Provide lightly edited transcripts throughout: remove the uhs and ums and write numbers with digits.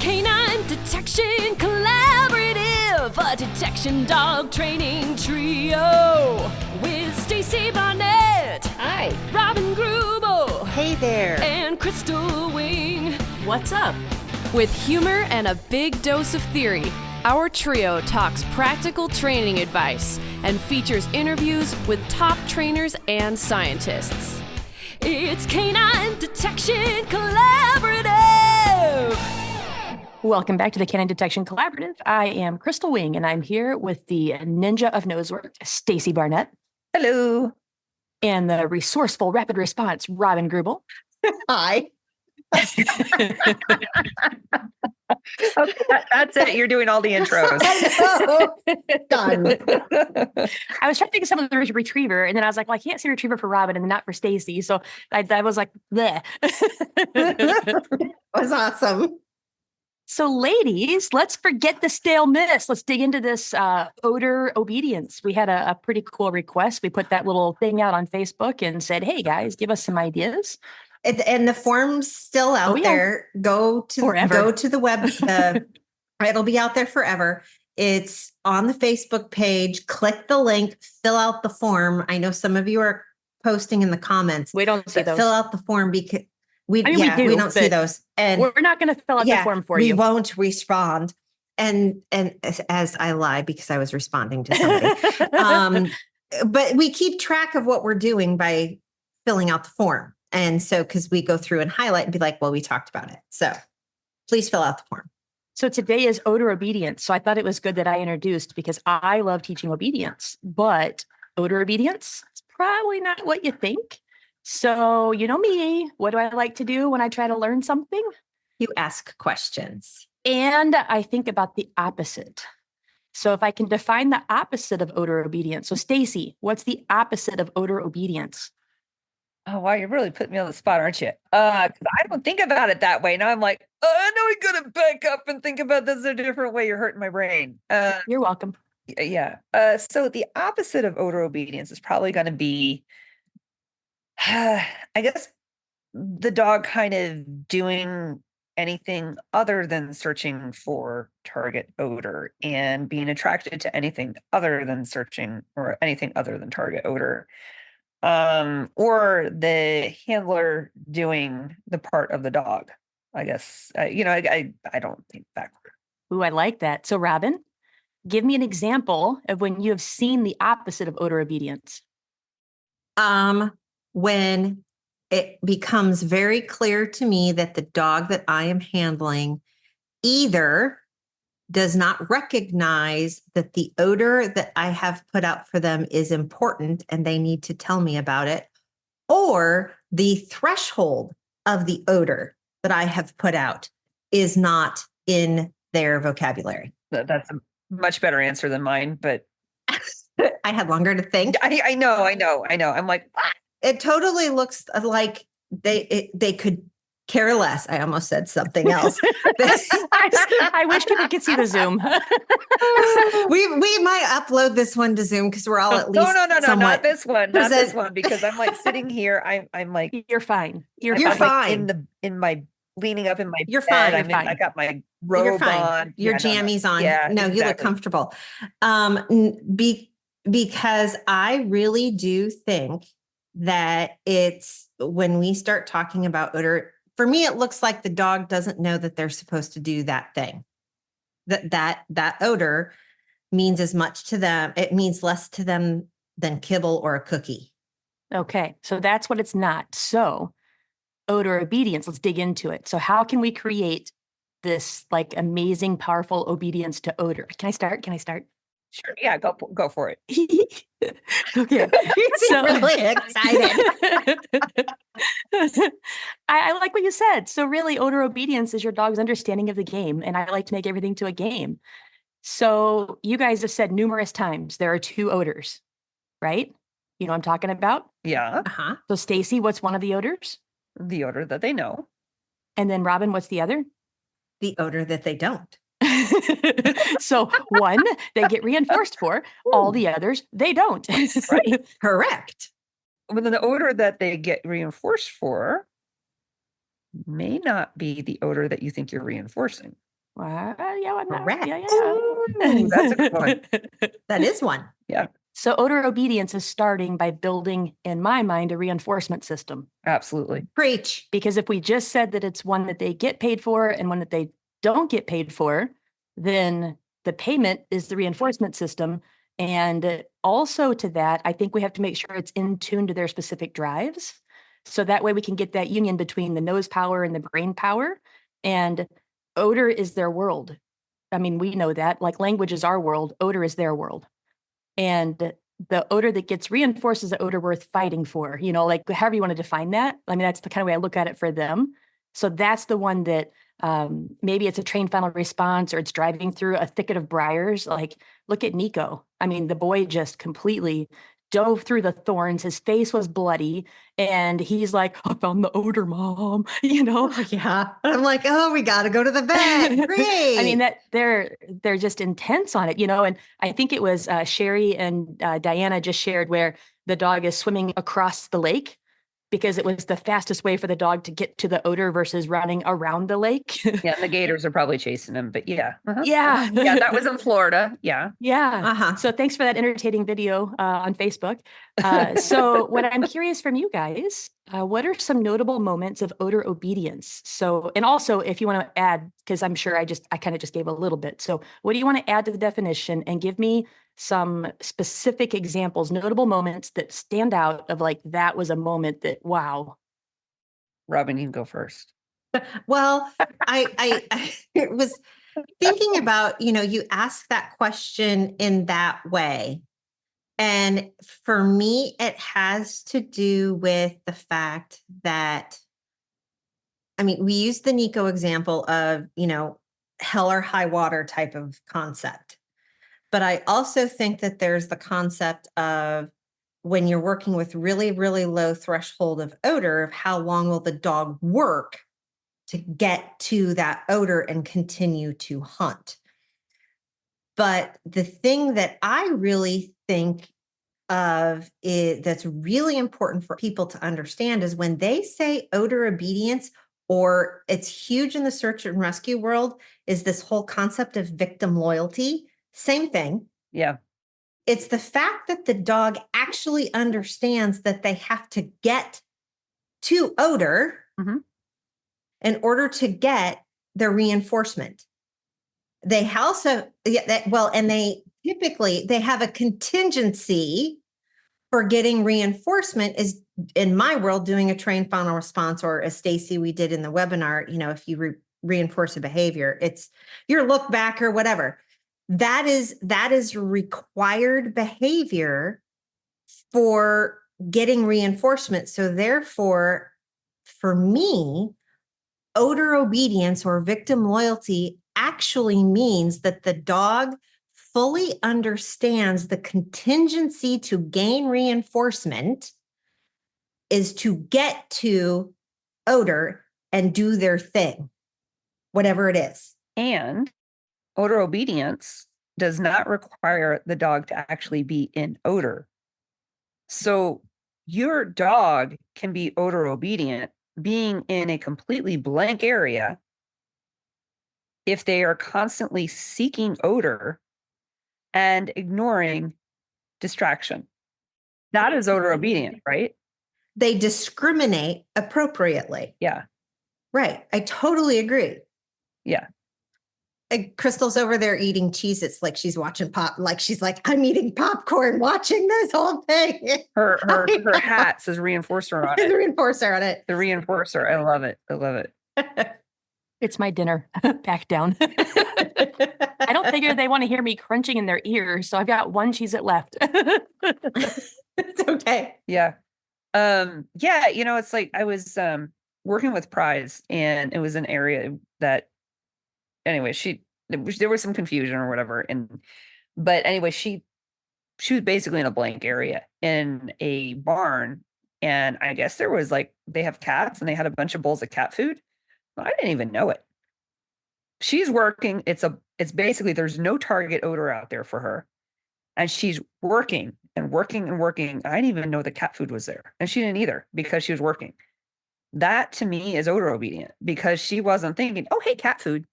Canine Detection Collaborative, a detection dog training trio with Stacy Barnett. Hi. Robin Greubel. Hey there. And Crystal Wing. What's up? With humor and a big dose of theory, our trio talks practical training advice and features interviews with top trainers and scientists. It's Canine Detection Collaborative. Welcome back to the Canine Detection Collaborative. I am Crystal Wing, and I'm here with the ninja of Nosework, Stacy Barnett. Hello. And the resourceful rapid response, Robin Greubel. Hi. Okay, that's it. You're doing all the intros. Done. I was trying to think of some of the retriever, and then I was like, well, I can't say retriever for Robin and not for Stacy. So I was like, bleh. It was awesome. So ladies, let's forget the stale myths. Let's dig into this odor obedience. We had a pretty cool request. We put that little thing out on Facebook and said, hey guys, give us some ideas. And the form's still out there. Go to the web. It'll be out there forever. It's on the Facebook page. Click the link, fill out the form. I know some of you are posting in the comments. We don't see those. Fill out the form because we don't see those. And we're not going to fill out the form for you. We won't respond. And as I lie because I was responding to somebody. But we keep track of what we're doing by filling out the form. And so, because we go through and highlight and be like, well, we talked about it. So please fill out the form. So today is odor obedience. So I thought it was good that I introduced because I love teaching obedience, but odor obedience is probably not what you think. So you know me, what do I like to do when I try to learn something? You ask questions. And I think about the opposite. So if I can define the opposite of odor obedience. So Stacy, what's the opposite of odor obedience? Oh, wow, you're really putting me on the spot, aren't you? Because I don't think about it that way. Now I'm like, I know we got to back up and think about this a different way. You're hurting my brain. You're welcome. Yeah. So the opposite of odor obedience is probably going to be, I guess, the dog kind of doing anything other than searching for target odor and being attracted to anything other than searching or anything other than target odor. Or the handler doing the part of the dog, I guess. I don't think backward. Ooh, I like that. So Robin, give me an example of when you have seen the opposite of odor obedience. When it becomes very clear to me that the dog that I am handling either does not recognize that the odor that I have put out for them is important and they need to tell me about it, or the threshold of the odor that I have put out is not in their vocabulary. That's a much better answer than mine, but I had longer to think. I know. I'm like, it totally looks like they could care less. I almost said something else. I wish people could see the Zoom. we might upload this one to Zoom because we're all at least no, not this one, because I'm like sitting here. I'm like, you're fine. You're fine. Like in my leaning up in my you're bed. fine. Fine. I got my robe on. Your jammies on. Yeah, no, exactly. You look comfortable. Because I really do think that it's when we start talking about odor. For me, it looks like the dog doesn't know that they're supposed to do that thing. That odor means as much to them. It means less to them than kibble or a cookie. Okay, so that's what it's not. So odor obedience, let's dig into it. So how can we create this like amazing, powerful obedience to odor? Can I start? Sure. Yeah, go for it. Okay. So really excited. I like what you said. So really odor obedience is your dog's understanding of the game. And I like to make everything to a game. So you guys have said numerous times, there are two odors, right? You know what I'm talking about? Yeah. Uh-huh. So Stacy, what's one of the odors? The odor that they know. And then Robin, what's the other? The odor that they don't. So one, they get reinforced for, all the others, they don't. Right. Correct. Well, the odor that they get reinforced for may not be the odor that you think you're reinforcing. Yeah, why not? Correct. Yeah. Ooh, that's a good one. That is one. Yeah, So odor obedience is starting by building, in my mind, a reinforcement system. absolutely. Preach. Because if we just said that it's one that they get paid for and one that they don't get paid for, then the payment is the reinforcement system. And also to that, I think we have to make sure it's in tune to their specific drives. So that way we can get that union between the nose power and the brain power. And odor is their world. I mean, we know that. Like language is our world, odor is their world. And the odor that gets reinforced is the odor worth fighting for, like however you want to define that. I mean, that's the kind of way I look at it for them. So that's the one that maybe it's a trained final response or it's driving through a thicket of briars. Like, look at Nico. I mean, the boy just completely dove through the thorns. His face was bloody. And he's like, I found the odor, Mom, Oh, yeah. I'm like, oh, we got to go to the vet. Great. I mean, that they're just intense on it, and I think it was Sherry and Diana just shared where the dog is swimming across the lake because it was the fastest way for the dog to get to the odor versus running around the lake. Yeah, and the gators are probably chasing him, but yeah. Yeah. Yeah, that was in Florida. Yeah. Yeah. Uh-huh. So thanks for that entertaining video on Facebook. So what I'm curious from you guys, what are some notable moments of odor obedience? So, and also if you want to add, because I'm sure I kind of just gave a little bit. So what do you want to add to the definition and give me some specific examples, notable moments that stand out of like, that was a moment that, wow. Robin, you can go first. Well, I was thinking about, you ask that question in that way. And for me, it has to do with the fact that, I mean, we use the Nico example of, hell or high water type of concept. But I also think that there's the concept of when you're working with really, really low threshold of odor, of how long will the dog work to get to that odor and continue to hunt. But the thing that I really think of that's really important for people to understand is when they say odor obedience, or it's huge in the search and rescue world, is this whole concept of victim loyalty. Same thing. Yeah. It's the fact that the dog actually understands that they have to get to odor in order to get their reinforcement. They also, and they typically, they have a contingency for getting reinforcement is, in my world, doing a trained final response, or as Stacy, we did in the webinar, if you reinforce a behavior, it's your look back or whatever. That is required behavior for getting reinforcement. So therefore, for me, odor obedience or victim loyalty actually means that the dog fully understands the contingency to gain reinforcement is to get to odor and do their thing, whatever it is. And odor obedience does not require the dog to actually be in odor. So your dog can be odor obedient being in a completely blank area if they are constantly seeking odor and ignoring distraction. That is odor obedient, right? They discriminate appropriately. Yeah. Right. I totally agree. Yeah. Crystal's over there eating Cheez-Its like she's watching like she's like, I'm eating popcorn watching this whole thing. Her hat says reinforcer on it. The reinforcer on it. The reinforcer. I love it. I love it. It's my dinner. Back down. I don't figure they want to hear me crunching in their ears, so I've got one Cheez-It left. It's okay. Yeah. Yeah, it's like I was working with Prize, and it was an area that anyway, there was some confusion or whatever. But anyway, she was basically in a blank area in a barn. And I guess there was they have cats and they had a bunch of bowls of cat food. I didn't even know it. She's working. It's basically, there's no target odor out there for her. And she's working and working and working. I didn't even know the cat food was there. And she didn't either because she was working. That to me is odor obedient because she wasn't thinking, oh, hey, cat food.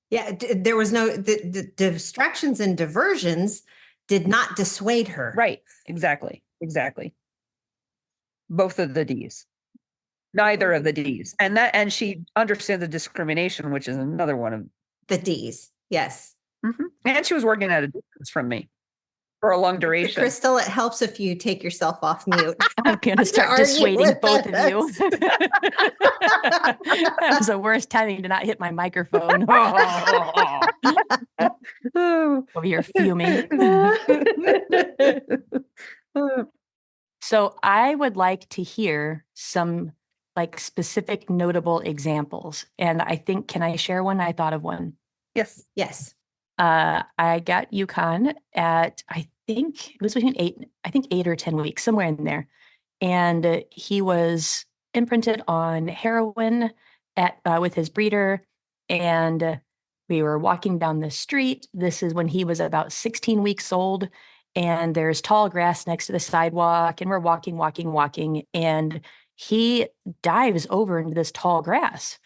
Yeah, there was the distractions and diversions did not dissuade her. Right. Exactly. Both of the D's. Neither of the D's. And she understood the discrimination, which is another one of The D's. Yes. And she was working at a distance from me for a long duration. Crystal, it helps if you take yourself off mute. I'm going to start Argue dissuading with both of you. us. That was the worst timing to not hit my microphone. Over here fuming. So I would like to hear some like specific notable examples. And I think, can I share one? I thought of one. Yes. Yes. I got Yukon at, I think it was between 8 or 10 weeks, somewhere in there. And he was imprinted on heroin with his breeder. And we were walking down the street. This is when he was about 16 weeks old. And there's tall grass next to the sidewalk. And we're walking. And he dives over into this tall grass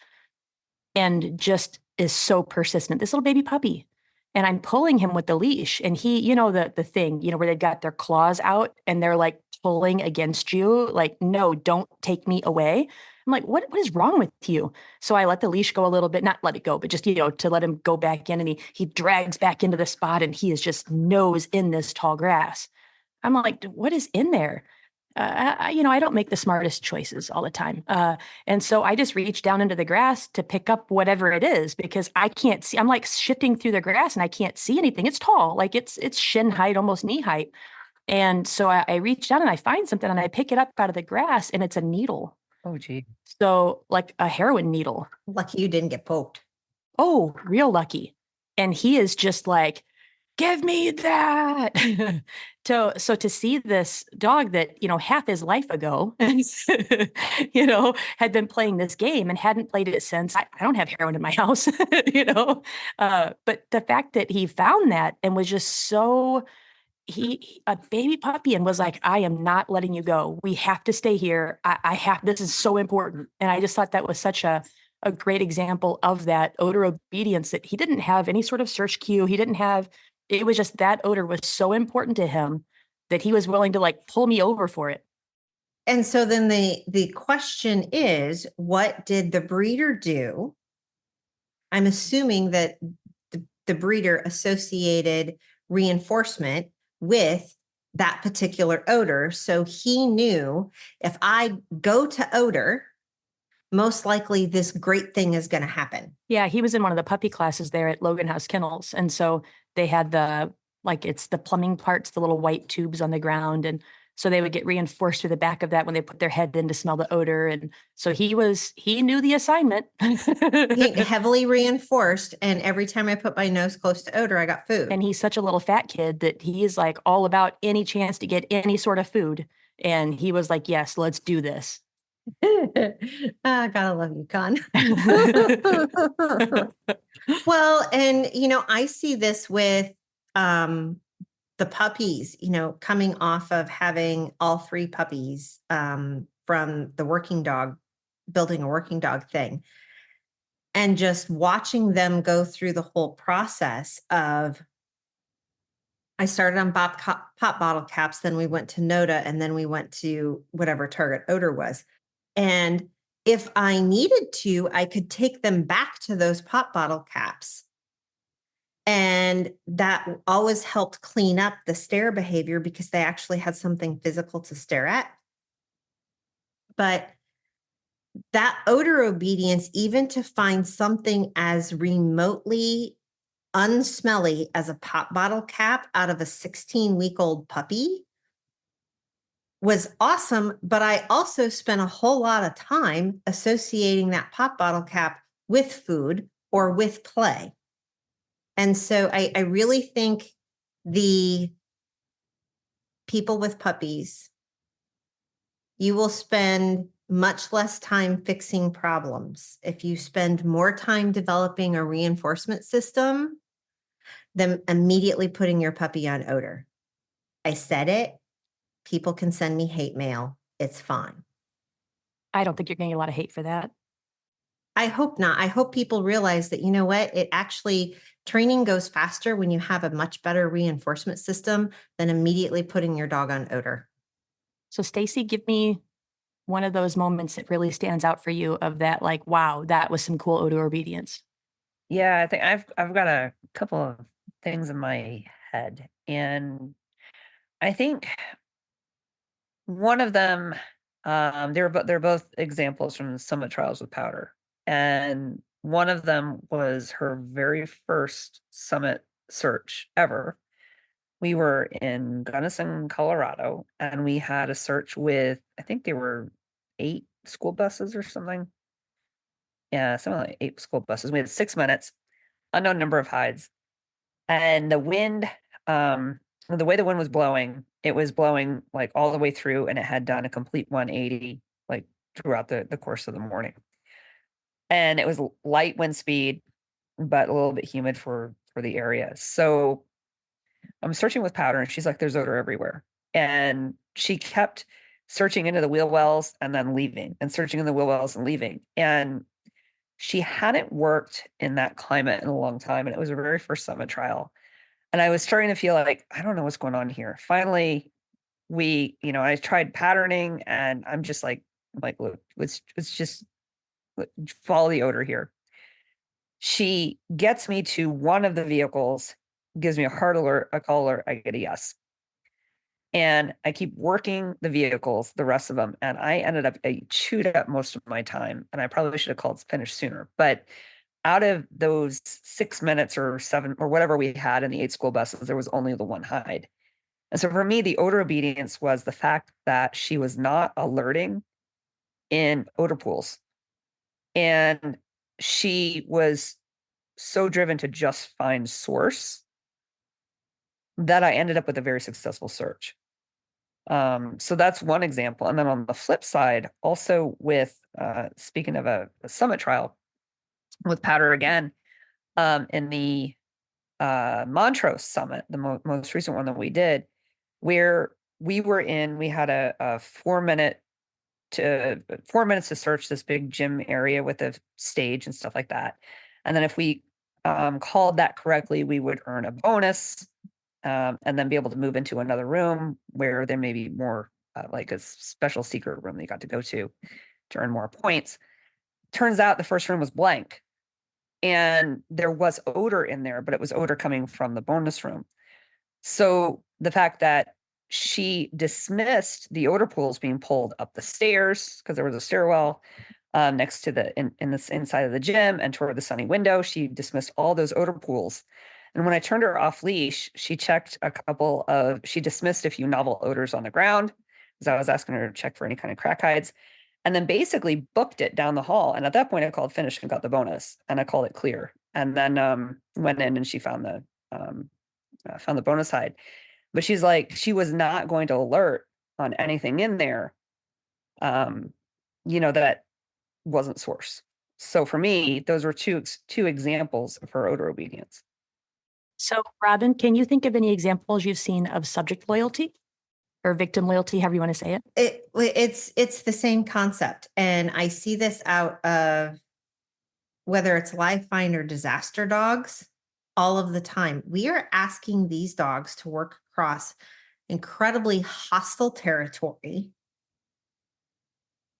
and just is so persistent. This little baby puppy. And I'm pulling him with the leash. And he, the thing, where they've got their claws out and they're like pulling against you, like, no, don't take me away. I'm like, what is wrong with you? So I let the leash go a little bit, not let it go, but just, to let him go back in. And he drags back into the spot and he is just nose in this tall grass. I'm like, what is in there? I don't make the smartest choices all the time. And so I just reach down into the grass to pick up whatever it is because I can't see. I'm like shifting through the grass and I can't see anything. It's tall, like it's shin height, almost knee height. And so I reach down and I find something and I pick it up out of the grass and it's a needle. Oh, gee. So like a heroin needle. Lucky you didn't get poked. Oh, real lucky. And he is just like, give me that. So to see this dog that, half his life ago, had been playing this game and hadn't played it since, I don't have heroin in my house, but the fact that he found that and was just so, a baby puppy and was like, I am not letting you go. We have to stay here. This is so important. And I just thought that was such a great example of that odor obedience that he didn't have any sort of search cue. He didn't have, it was just that odor was so important to him that he was willing to like pull me over for it. And so then the question is, what did the breeder do? I'm assuming that the breeder associated reinforcement with that particular odor. So he knew if I go to odor, most likely this great thing is going to happen. Yeah, he was in one of the puppy classes there at Logan House Kennels. And so they had it's the plumbing parts, the little white tubes on the ground. And so they would get reinforced through the back of that when they put their head in to smell the odor. And so he knew the assignment. He heavily reinforced. And every time I put my nose close to odor, I got food. And he's such a little fat kid that he is like all about any chance to get any sort of food. And he was like, yes, let's do this. Gotta love you, Con. Well, and I see this with the puppies, coming off of having all 3 puppies from the working dog, building a working dog thing, and just watching them go through the whole process of, I started on pop bottle caps, then we went to Noda, and then we went to whatever target odor was. And if I needed to, I could take them back to those pop bottle caps. And that always helped clean up the stare behavior because they actually had something physical to stare at. But that odor obedience, even to find something as remotely unsmelly as a pop bottle cap out of a 16-week-old puppy, was awesome. But I also spent a whole lot of time associating that pop bottle cap with food or with play. And so I really think the people with puppies, you will spend much less time fixing problems if you spend more time developing a reinforcement system than immediately putting your puppy on odor. I said it. People can send me hate mail. It's fine. I don't think you're getting a lot of hate for that. I hope not. I hope people realize that, you know what, it actually, training goes faster when you have a much better reinforcement system than immediately putting your dog on odor. So Stacy, give me one of those moments that really stands out for you of that, like, wow, that was some cool odor obedience. Yeah, I think I've got a couple of things in my head, and I think one of them, they're both examples from Summit Trials with Powder, and one of them was her very first summit search ever. We were in Gunnison, Colorado, and we had a search with, I think they were 8 school buses or something. Yeah, something like 8 school buses. We had 6 minutes, unknown number of hides, and the wind, the way the wind was blowing, it was blowing like all the way through, and it had done a complete 180 like throughout the course of the morning. And it was light wind speed, but a little bit humid for the area. So I'm searching with Powder, and she's like, "There's odor everywhere." And she kept searching into the wheel wells and then leaving, and searching in the wheel wells and leaving. And she hadn't worked in that climate in a long time, and it was her very first summit trial. And I was starting to feel like, I don't know what's going on here. Finally, I tried patterning, and I'm like, look, let's just follow the odor here. She gets me to one of the vehicles, gives me a hard alert, a call alert, I get a yes. And I keep working the vehicles, the rest of them, and I chewed up most of my time, and I probably should have called finish sooner. But out of those 6 minutes or 7 or whatever we had in the 8 school buses, there was only the one hide. And so for me, the odor obedience was the fact that she was not alerting in odor pools. And she was so driven to just find source that I ended up with a very successful search. So that's one example. And then on the flip side, also with speaking of a summit trial with Powder again, in the Montrose Summit, the most recent one that we did, where we had a 4 minutes to search this big gym area with a stage and stuff like that. And then if we called that correctly, we would earn a bonus, and then be able to move into another room where there may be more like a special secret room that you got to go to earn more points. Turns out the first room was blank, and there was odor in there, but it was odor coming from the bonus room. So the fact that she dismissed the odor pools being pulled up the stairs, because there was a stairwell next to in this inside of the gym and toward the sunny window, she dismissed all those odor pools. And when I turned her off leash, she dismissed a few novel odors on the ground, because I was asking her to check for any kind of crack hides, and then basically booked it down the hall. And at that point I called finish and got the bonus, and I called it clear. And then went in, and she found the bonus hide. But she's like, she was not going to alert on anything in there, that wasn't source. So for me, those were two examples of her odor obedience. So, Robin, can you think of any examples you've seen of subject loyalty or victim loyalty, however you want to say it? It's the same concept. And I see this out of whether it's live find or disaster dogs all of the time. We are asking these dogs to work across incredibly hostile territory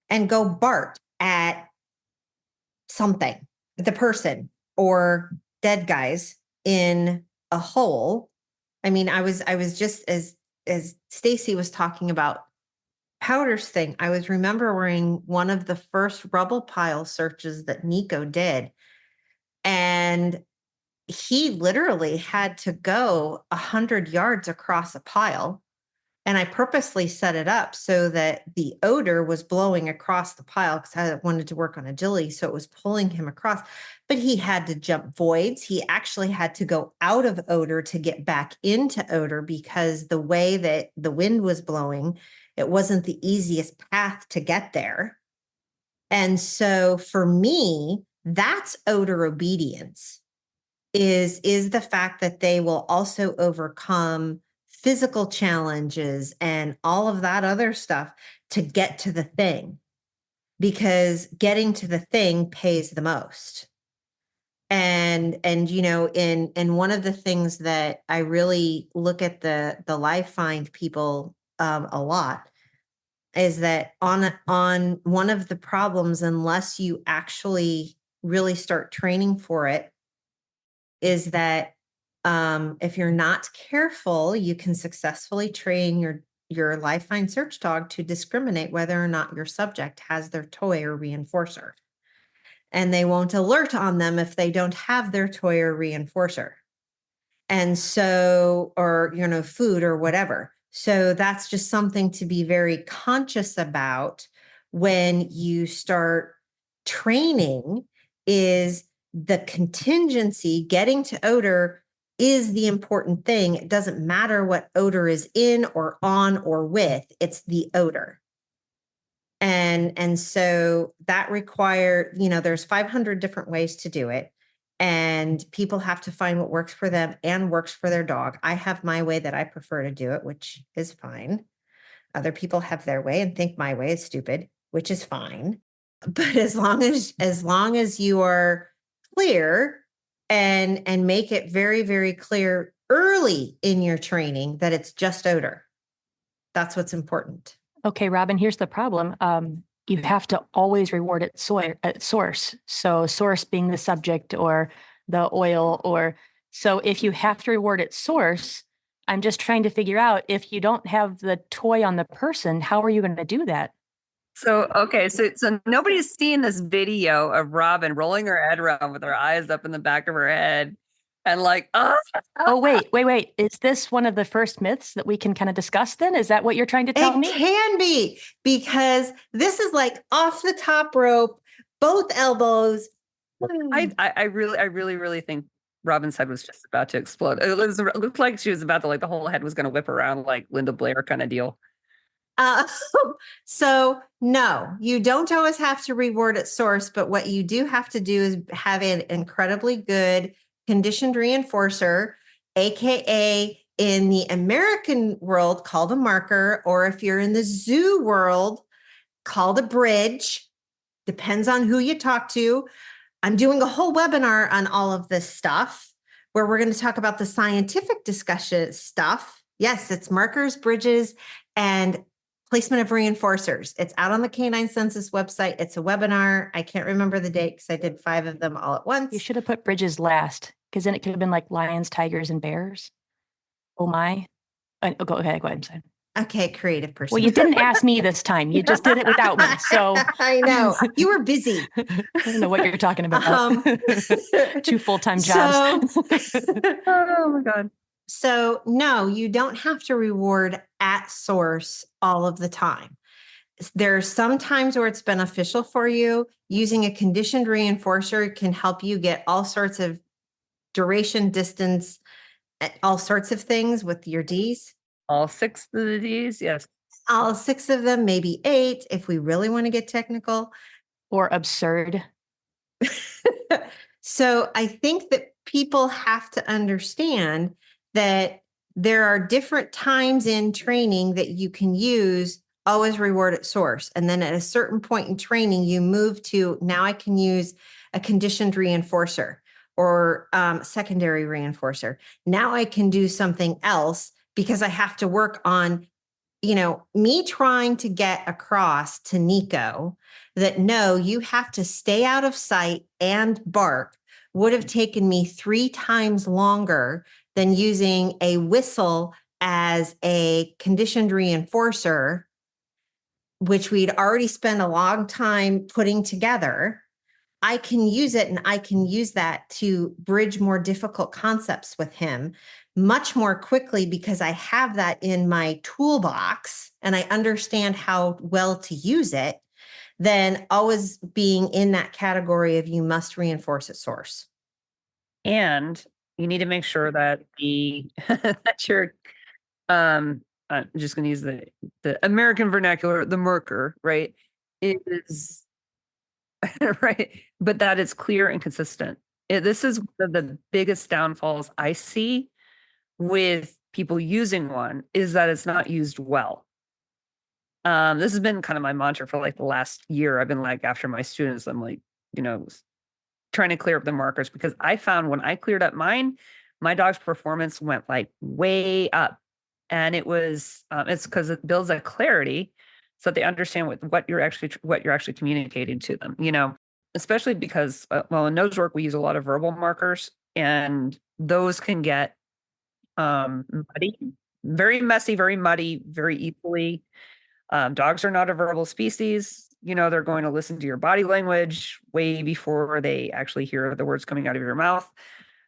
and go bark at something, the person or dead guys in a hole. I mean, I was just as Stacy was talking about Powder's thing, I was remembering one of the first rubble pile searches that Nico did. And he literally had to go 100 yards across a pile. And I purposely set it up so that the odor was blowing across the pile because I wanted to work on agility. So it was pulling him across, but he had to jump voids. He actually had to go out of odor to get back into odor because the way that the wind was blowing, it wasn't the easiest path to get there. And so for me, that's odor obedience is the fact that they will also overcome physical challenges and all of that other stuff to get to the thing. because getting to the thing pays the most. And you know, in one of the things that I really look at the live find people a lot is that on one of the problems, unless you actually really start training for it, is that if you're not careful, you can successfully train your live find search dog to discriminate whether or not your subject has their toy or reinforcer. And they won't alert on them if they don't have their toy or reinforcer. And so, or, you know, food or whatever. So that's just something to be very conscious about when you start training, is the contingency. Getting to odor is the important thing. It doesn't matter what odor is in or on or with, it's the odor. And so that require, you know, there's 500 different ways to do it. And people have to find what works for them and works for their dog. I have my way that I prefer to do it, which is fine. Other people have their way and think my way is stupid, which is fine. But as long as you are clear and make it very, very clear early in your training that it's just odor. That's what's important. Okay, Robin, here's the problem. You have to always reward at source. So source being the subject or the oil, or so if you have to reward at source, I'm just trying to figure out, if you don't have the toy on the person, how are you going to do that? So, okay. So nobody's seen this video of Robin rolling her head around with her eyes up in the back of her head and like, Oh, wait. Is this one of the first myths that we can kind of discuss then? Is that what you're trying to tell me? It can be, because this is like off the top rope, both elbows. I really think Robin's head was just about to explode. It looked like she was about to, like, the whole head was going to whip around like Linda Blair kind of deal. So no, you don't always have to reward at source, but what you do have to do is have an incredibly good conditioned reinforcer, AKA in the American world called a marker, or if you're in the zoo world, called a bridge. Depends on who you talk to. I'm doing a whole webinar on all of this stuff where we're going to talk about the scientific discussion stuff. Yes, it's markers, bridges, and placement of reinforcers. It's out on the Canine Census website. It's a webinar. I can't remember the date because I did 5 of them all at once. You should have put bridges last, because then it could have been like lions, tigers, and bears. Oh my. Go ahead. I'm sorry. Okay, creative person. Well, you didn't ask me this time. You just did it without me. So I know you were busy. I don't know what you're talking about. 2 full-time jobs. Oh my God. So no, you don't have to reward at source all of the time. There's some times where it's beneficial for you. Using a conditioned reinforcer can help you get all sorts of duration, distance, all sorts of things with your Ds. All 6 of the Ds, yes. All 6 of them, maybe 8, if we really want to get technical. Or absurd. So I think that people have to understand that there are different times in training that you can use always reward at source. And then at a certain point in training, you move to, now I can use a conditioned reinforcer or secondary reinforcer. Now I can do something else because I have to work on, you know, me trying to get across to Nico that no, you have to stay out of sight and bark would have taken me 3 times longer than using a whistle as a conditioned reinforcer, which we'd already spent a long time putting together. I can use it, and I can use that to bridge more difficult concepts with him much more quickly because I have that in my toolbox and I understand how well to use it, than always being in that category of you must reinforce at source. And you need to make sure that that you're I'm just going to use the American vernacular, the marker, right, is right, but that is clear and consistent. This is one of the biggest downfalls I see with people using one, is that it's not used well. This has been kind of my mantra for like the last year. I've been like, after my students, I'm like, trying to clear up the markers, because I found when I cleared up mine, my dog's performance went like way up. And it's because it builds a clarity so that they understand what you're actually communicating to them, especially because, in Nosework, we use a lot of verbal markers, and those can get muddy, very messy, very muddy, very equally. Dogs are not a verbal species. They're going to listen to your body language way before they actually hear the words coming out of your mouth.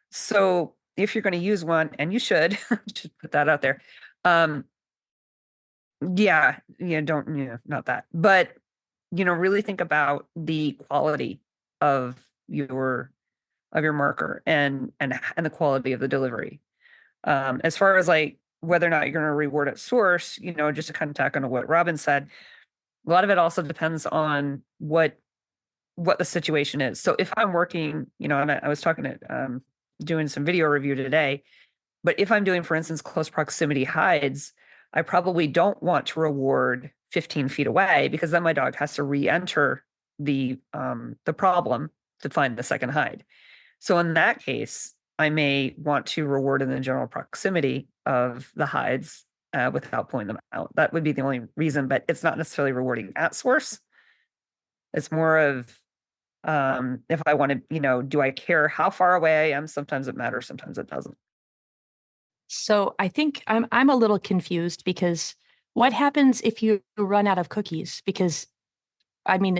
So if you're going to use one, and you should, just put that out there. Not that, but, really think about the quality of your marker and the quality of the delivery. As far as like whether or not you're going to reward at source, just to kind of tack on to what Robin said, a lot of it also depends on what the situation is. So if I'm working, and I was talking to doing some video review today, but if I'm doing, for instance, close proximity hides, I probably don't want to reward 15 feet away, because then my dog has to re-enter the problem to find the second hide. So in that case, I may want to reward in the general proximity of the hides without pulling them out. That would be the only reason, but it's not necessarily rewarding at source. It's more of if I want to, do I care how far away I am? Sometimes it matters, sometimes it doesn't. So I think I'm a little confused, because what happens if you run out of cookies? Because I mean,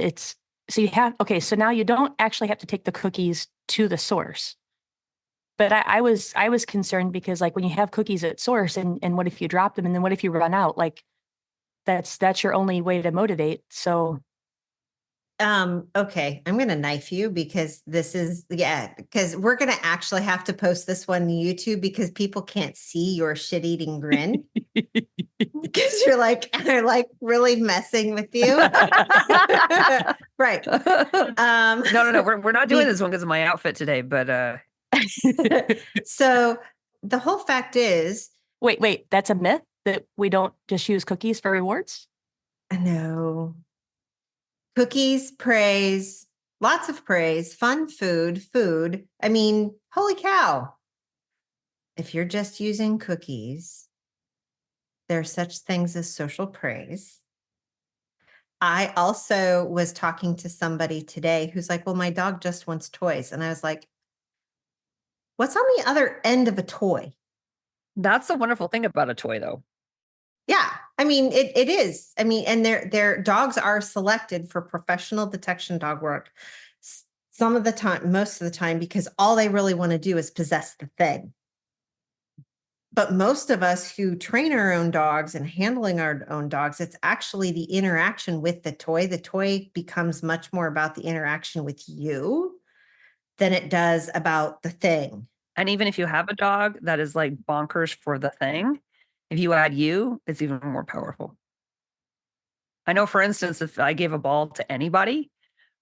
so now you don't actually have to take the cookies to the source. But I was concerned, because like when you have cookies at source, and what if you drop them, and then what if you run out? Like that's your only way to motivate. So okay, I'm going to knife you, because because we're going to actually have to post this one to YouTube, because people can't see your shit-eating grin. Because they're like really messing with you. Right. No, we're not doing this one because of my outfit today, but so the whole fact is, wait, that's a myth that we don't just use cookies for rewards? No. Cookies, praise, lots of praise, fun food. I mean, holy cow. If you're just using cookies, there are such things as social praise. I also was talking to somebody today who's like, well, my dog just wants toys. And I was like, what's on the other end of a toy? that's the wonderful thing about a toy, though. Yeah, I mean, it is. I mean, and their dogs are selected for professional detection dog work some of the time, most of the time, because all they really want to do is possess the thing. But most of us who train our own dogs and handling our own dogs, it's actually the interaction with the toy. The toy becomes much more about the interaction with you than it does about the thing. And even if you have a dog that is like bonkers for the thing, if you add you, it's even more powerful. I know, for instance, if I gave a ball to anybody,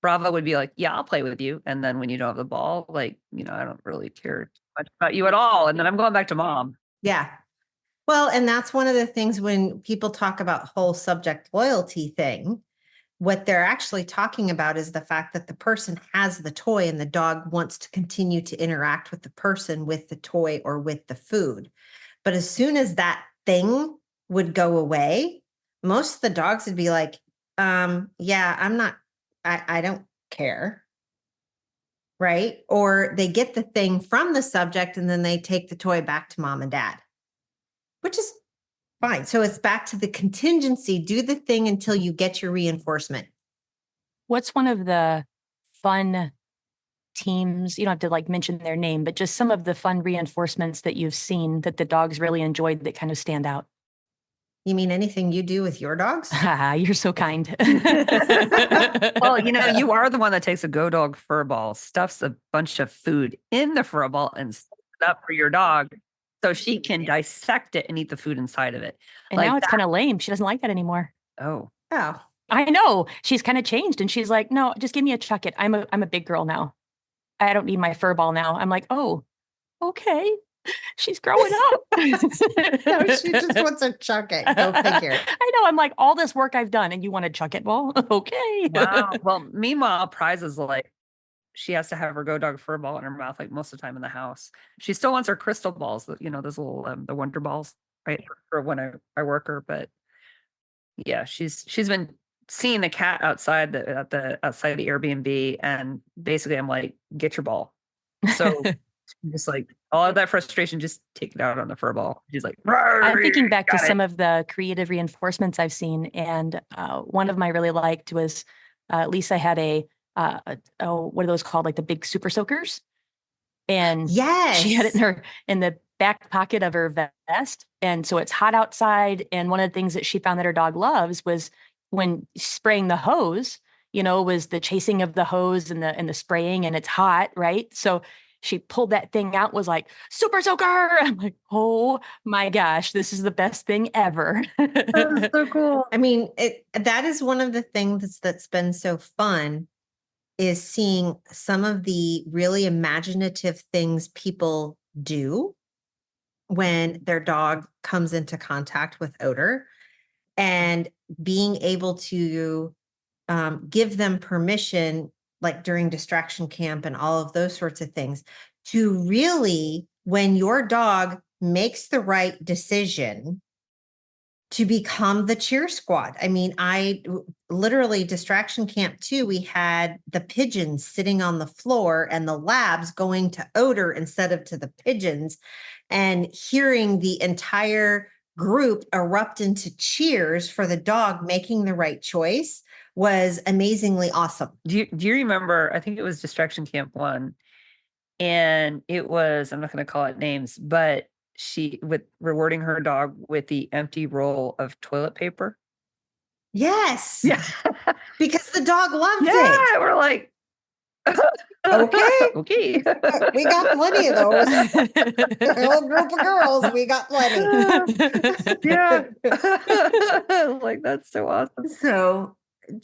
Bravo would be like, yeah, I'll play with you. And then when you don't have the ball, like, I don't really care much about you at all. And then I'm going back to mom. Yeah. Well, and that's one of the things when people talk about whole subject loyalty thing, what they're actually talking about is the fact that the person has the toy and the dog wants to continue to interact with the person, with the toy, or with the food. But as soon as that thing would go away, most of the dogs would be like, yeah, I don't care. Right. Or they get the thing from the subject and then they take the toy back to mom and dad, which is fine. So it's back to the contingency. Do the thing until you get your reinforcement. What's one of the fun teams, you don't have to like mention their name, but just some of the fun reinforcements that you've seen that the dogs really enjoyed that kind of stand out? You mean anything you do with your dogs? You're so kind. Well, you are the one that takes a Go Dog fur ball, stuffs a bunch of food in the fur ball, and sets it up for your dog so she can dissect it and eat the food inside of it. And now it's kind of lame. She doesn't like that anymore. Oh. I know. She's kind of changed, and she's like, no, just give me a chuck it. I'm a big girl now. I don't need my fur ball now. I'm like, oh, okay. She's growing up. No, she just wants to chuck it. Go figure. I know. I'm like, all this work I've done and you want to chuck it, ball? Okay. Wow. Well, meanwhile, Prize is like, she has to have her go dog fur ball in her mouth like most of the time in the house. She still wants her crystal balls, those little the wonder balls, right? For when I work her. But yeah, she's been seeing the cat outside outside the Airbnb, and basically I'm like, get your ball. So just like all of that frustration, just take it out on the fur ball. She's like, I'm thinking back to got it. some of the creative reinforcements I've seen, and one of them I really liked was Lisa had what are those called? Like the big super soakers, and Yes, she had it in the back pocket of her vest, and so it's hot outside. And one of the things that she found that her dog loves was when spraying the hose. Was the chasing of the hose and the spraying, and it's hot, right? So she pulled that thing out, was like, super soaker. I'm like, oh my gosh, this is the best thing ever. That's so cool. I mean, that is one of the things that's been so fun, is seeing some of the really imaginative things people do when their dog comes into contact with odor, and being able to give them permission, like during distraction camp and all of those sorts of things, to really, when your dog makes the right decision, to become the cheer squad. I mean, literally distraction camp 2, we had the pigeons sitting on the floor and the labs going to odor instead of to the pigeons, and hearing the entire group erupt into cheers for the dog making the right choice was amazingly awesome. Do you remember, I think it was Distraction Camp 1, and it was, I'm not going to call it names, but she with rewarding her dog with the empty roll of toilet paper. Yes. Yeah. Because the dog loved it. Yeah, we're like, okay. Okay. We got plenty of those. A whole group of girls, we got plenty. Yeah. Like, that's so awesome. So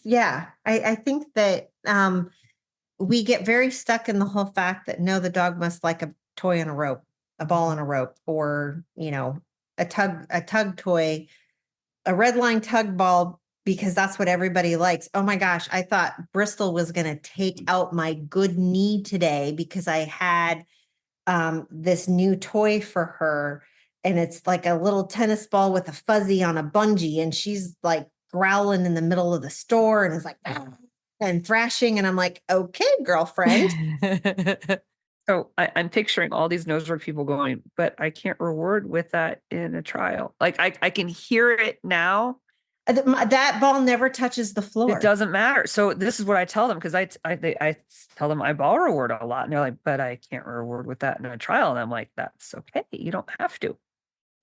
yeah, I think that we get very stuck in the whole fact that no, the dog must like a toy on a rope, a ball on a rope, or a tug toy, a red line tug ball, because that's what everybody likes. Oh my gosh, I thought Bristol was going to take out my good knee today because I had this new toy for her, and it's like a little tennis ball with a fuzzy on a bungee, and she's like growling in the middle of the store and is like and thrashing, and I'm like, okay, girlfriend. So I'm picturing all these Nosework people going, but I can't reward with that in a trial. Like I can hear it now. That ball never touches the floor. It doesn't matter. So this is what I tell them, because I tell them I ball reward a lot, and they're like, but I can't reward with that in a trial. And I'm like, that's okay. You don't have to.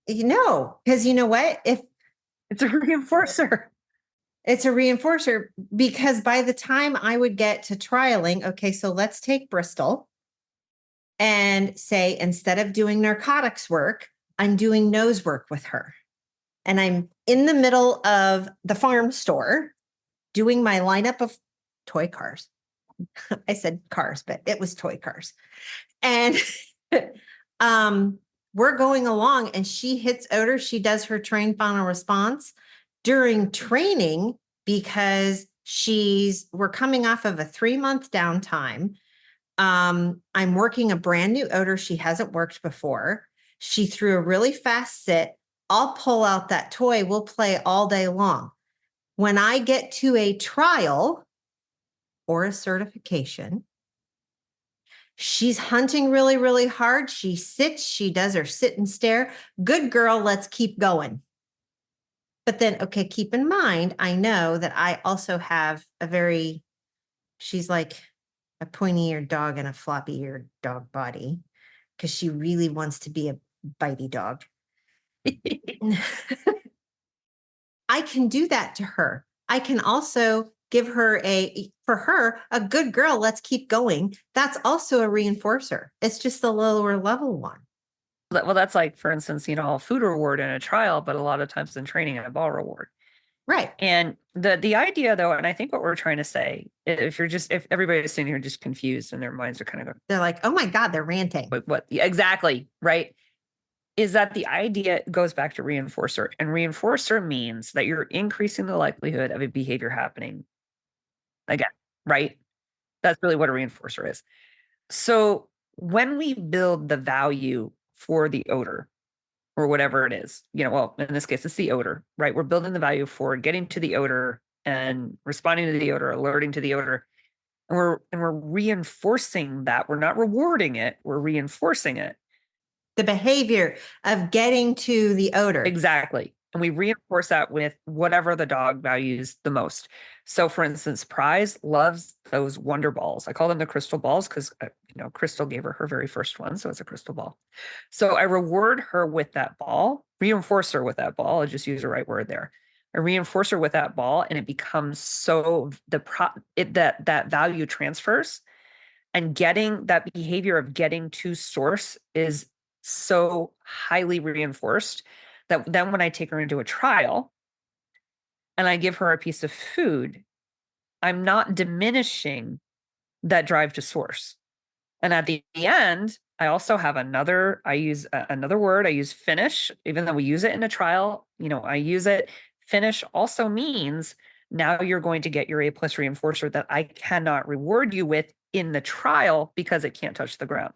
Because you know what? If it's a reinforcer. It's a reinforcer, because by the time I would get to trialing, okay, so let's take Bristol and say, instead of doing narcotics work, I'm doing nose work with her. And I'm in the middle of the farm store doing my lineup of toy cars. I said cars, but it was toy cars. And we're going along, and she hits odor. She does her train final response during training, because we're coming off of a 3-month downtime. I'm working a brand new odor she hasn't worked before. She threw a really fast sit. I'll pull out that toy. We'll play all day long. When I get to a trial or a certification, she's hunting really, really hard. She sits, she does her sit and stare. Good girl, let's keep going. But then, okay, keep in mind, I know that I also have she's like a pointy-eared dog and a floppy-eared dog body, because she really wants to be a bitey dog. I can do that to her. I can also give her a good girl, let's keep going. That's also a reinforcer. It's just the lower level one. Well, that's like, for instance, I'll food reward in a trial, but a lot of times in training, I ball reward. Right. And the idea, though, and I think what we're trying to say, if everybody's sitting here just confused and their minds are kind of going, They're like, oh my God, they're ranting. what exactly, right? is that the idea goes back to reinforcer, and reinforcer means that you're increasing the likelihood of a behavior happening again, right? That's really what a reinforcer is. So when we build the value for the odor or whatever it is, well, in this case, it's the odor, right? We're building the value for getting to the odor and responding to the odor, alerting to the odor. And we're reinforcing that. We're not rewarding it. We're reinforcing it. The behavior of getting to the odor. Exactly. And we reinforce that with whatever the dog values the most. So for instance, Prize loves those wonder balls. I call them the crystal balls because, Crystal gave her very first one. So it's a crystal ball. So I reward her with that ball, reinforce her with that ball. I'll just use the right word there. I reinforce her with that ball, and it becomes so that value transfers, and getting that behavior of getting to source is so highly reinforced that then when I take her into a trial and I give her a piece of food, I'm not diminishing that drive to source. And at the end, I also have I use another word. I use finish, even though we use it in a trial, I use it. Finish also means now you're going to get your A+ reinforcer that I cannot reward you with in the trial because it can't touch the ground.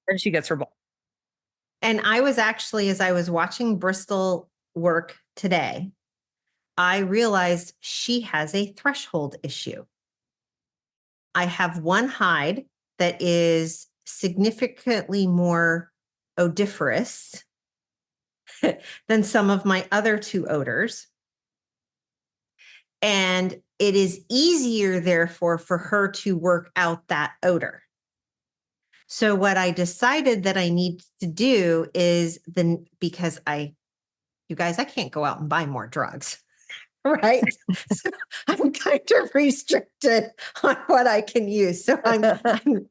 And she gets her ball. And I was actually, as I was watching Bristol work today, I realized she has a threshold issue. I have one hide that is significantly more odoriferous than some of my other two odors. And it is easier, therefore, for her to work out that odor. So what I decided that I need to do is because you guys, I can't go out and buy more drugs. Right. So I'm kind of restricted on what I can use. So I'm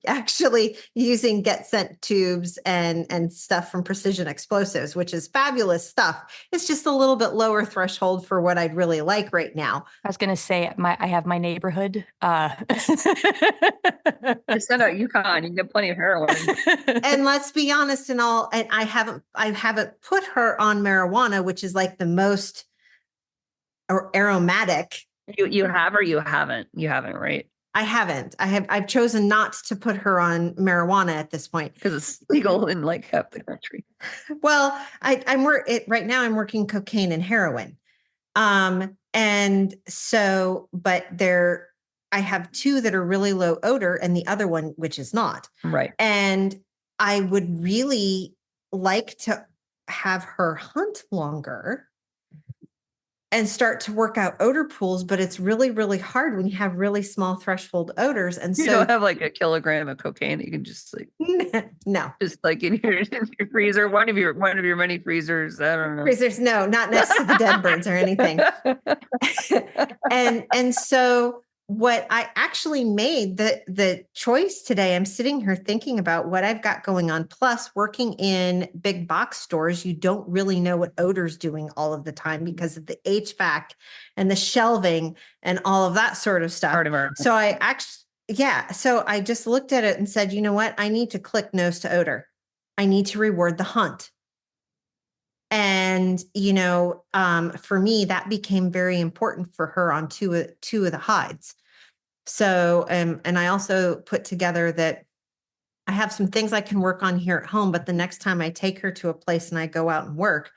actually using get sent tubes and stuff from Precision Explosives, which is fabulous stuff. It's just a little bit lower threshold for what I'd really like right now. I was going to say I have my neighborhood. Just send out Yukon. You can get plenty of heroin. And let's be honest, and I haven't put her on marijuana, which is like the most aromatic. You have, or you haven't? You haven't, right? I haven't. I've chosen not to put her on marijuana at this point because it's legal in like half the country. Well, right now I'm working cocaine and heroin. And so, but I have two that are really low odor and the other one, which is not. Right. And I would really like to have her hunt longer and start to work out odor pools, but it's really, really hard when you have really small threshold odors. And so you don't have like a kilogram of cocaine that you can just like no, just like in your freezer, one of your many freezers. I don't know. Freezers, no, not next to the dead birds or anything. and so what I actually made the choice today, I'm sitting here thinking about what I've got going on. Plus, working in big box stores, you don't really know what odor's doing all of the time because of the HVAC and the shelving and all of that sort of stuff. So so I just looked at it and said, you know what? I need to click nose to odor. I need to reward the hunt. And, for me, that became very important for her on two of the hides. So, and I also put together that I have some things I can work on here at home, but the next time I take her to a place and I go out and work,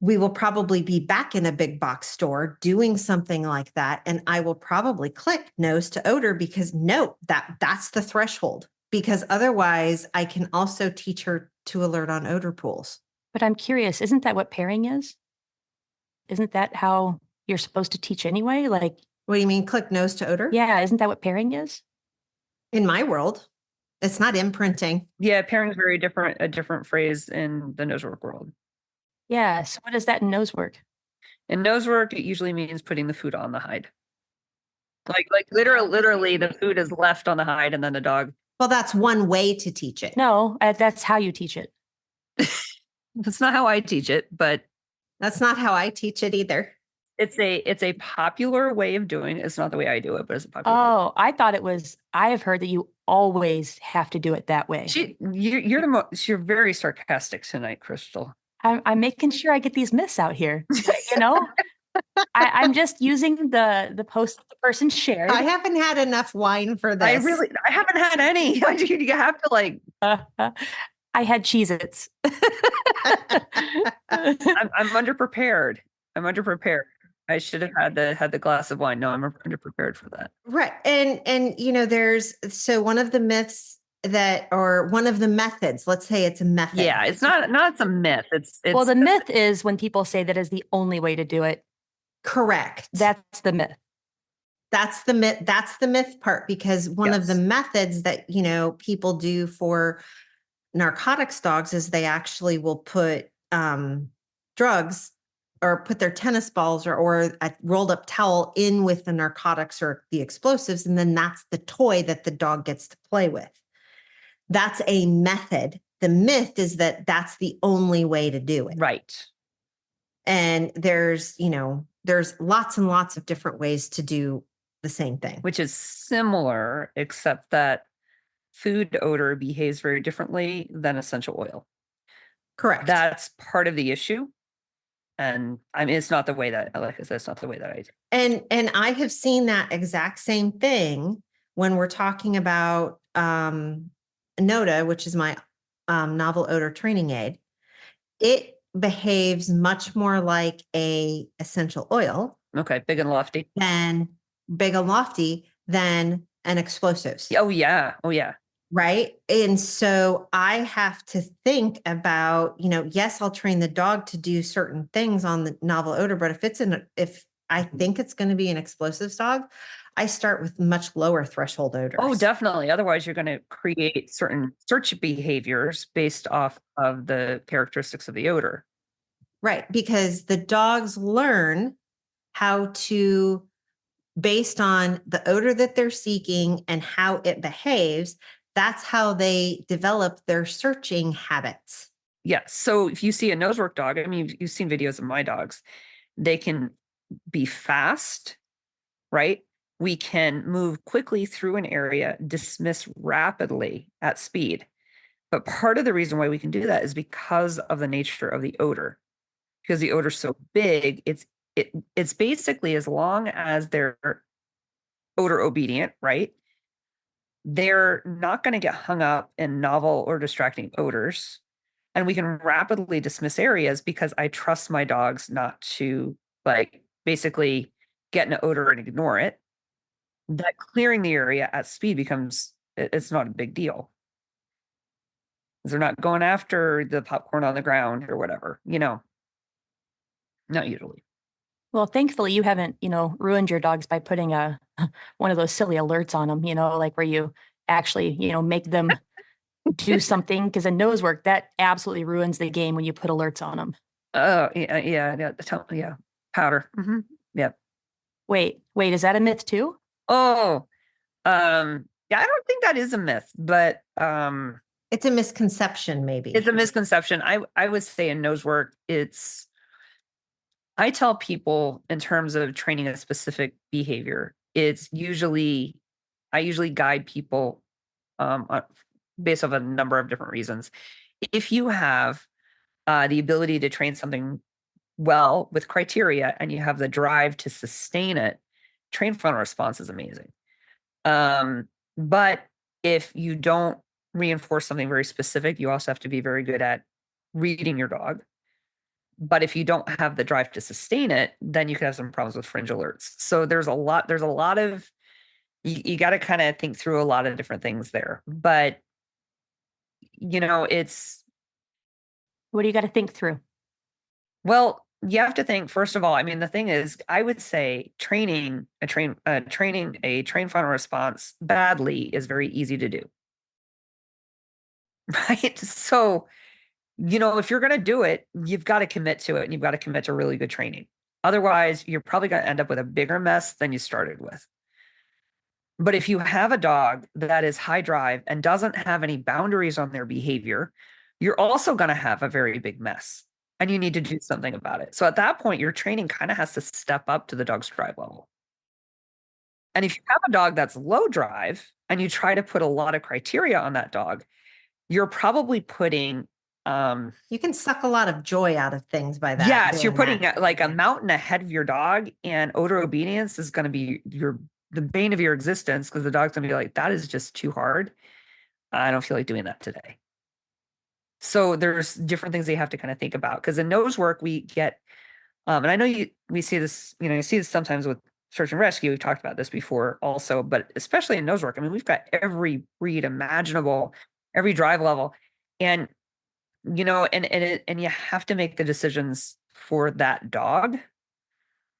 we will probably be back in a big box store doing something like that. And I will probably click nose to odor because that's the threshold, because otherwise I can also teach her to alert on odor pools. But I'm curious, isn't that what pairing is? Isn't that how you're supposed to teach anyway? Like, what do you mean, click nose to odor? Yeah, isn't that what pairing is? In my world, it's not imprinting. Yeah, pairing is very different, a different phrase in the Nosework world. Yeah, so what is that in Nosework? In Nosework, it usually means putting the food on the hide. Like literally the food is left on the hide and then the dog. Well, that's one way to teach it. No, that's how you teach it. That's not how I teach it, but that's not how I teach it either. It's a popular way of doing it. It's not the way I do it, but it's a popular way. I thought it was, I have heard that you always have to do it that way. You're very sarcastic tonight, Crystal. I'm making sure I get these myths out here. You know, I'm just using the post the person shared. I haven't had enough wine for this. I haven't had any. You have to like. I had Cheez-Its. I'm underprepared. I should have had the glass of wine. No, I'm underprepared for that. Right. And there's one of the myths or one of the methods, let's say it's a method. Yeah, it's not it's a myth. It's well, the myth is when people say that is the only way to do it. Correct. That's the myth. That's the myth. That's the myth part, because one of the methods that, people do for narcotics dogs is they actually will put drugs or put their tennis balls or a rolled up towel in with the narcotics or the explosives. And then that's the toy that the dog gets to play with. That's a method. The myth is that that's the only way to do it. Right. And there's lots and lots of different ways to do the same thing. Which is similar, except that food odor behaves very differently than essential oil. Correct. That's part of the issue. And I mean, it's not the way that, like I said, it's not the way that I do. And I have seen that exact same thing when we're talking about Noda, which is my novel odor training aid. It behaves much more like a essential oil. Okay, big and lofty. Than an explosives. Oh yeah. Right. And so I have to think about, yes, I'll train the dog to do certain things on the novel odor, but if I think it's going to be an explosives dog, I start with much lower threshold odors. Oh, definitely. Otherwise, you're going to create certain search behaviors based off of the characteristics of the odor. Right. Because the dogs learn how to, based on the odor that they're seeking and how it behaves, that's how they develop their searching habits. Yeah. So if you see a Nosework dog, I mean, you've seen videos of my dogs, they can be fast, right? We can move quickly through an area, dismiss rapidly at speed. But part of the reason why we can do that is because of the nature of the odor. Because the odor's so big, it's basically, as long as they're odor obedient, right? They're not going to get hung up in novel or distracting odors. And we can rapidly dismiss areas because I trust my dogs not to basically get an odor and ignore it. That clearing the area at speed it's not a big deal. They're not going after the popcorn on the ground or whatever, not usually. Well, thankfully you haven't, ruined your dogs by putting one of those silly alerts on them, like where you actually, make them do something. Because in Nosework, that absolutely ruins the game when you put alerts on them. Oh, yeah. Powder. Mm-hmm. Yeah. Wait, is that a myth too? Oh, yeah, I don't think that is a myth, but it's a misconception, maybe. It's a misconception. I would say in Nosework, I tell people in terms of training a specific behavior, I usually guide people based off a number of different reasons. If you have the ability to train something well with criteria and you have the drive to sustain it, train frontal response is amazing. But if you don't reinforce something very specific, you also have to be very good at reading your dog. But if you don't have the drive to sustain it, then you could have some problems with fringe alerts. So there's a lot of, you got to kind of think through a lot of different things there. But, it's. What do you got to think through? Well, you have to think, first of all, I mean, the thing is, I would say training a train frontal response badly is very easy to do. Right? So, if you're going to do it, you've got to commit to it and you've got to commit to really good training. Otherwise, you're probably going to end up with a bigger mess than you started with. But if you have a dog that is high drive and doesn't have any boundaries on their behavior, you're also going to have a very big mess and you need to do something about it. So at that point, your training kind of has to step up to the dog's drive level. And if you have a dog that's low drive and you try to put a lot of criteria on that dog, you're probably putting You can suck a lot of joy out of things by that. yes, you're doing putting that. like a mountain ahead of your dog, and odor obedience is going to be the bane of your existence because the dog's going to be like, that is just too hard. I don't feel like doing that today. So there's different things they have to kind of think about because in Nosework we get, and I know we see this, you see this sometimes with search and rescue. We've talked about this before also, but especially in Nosework, I mean, we've got every breed imaginable, every drive level, and and you have to make the decisions for that dog.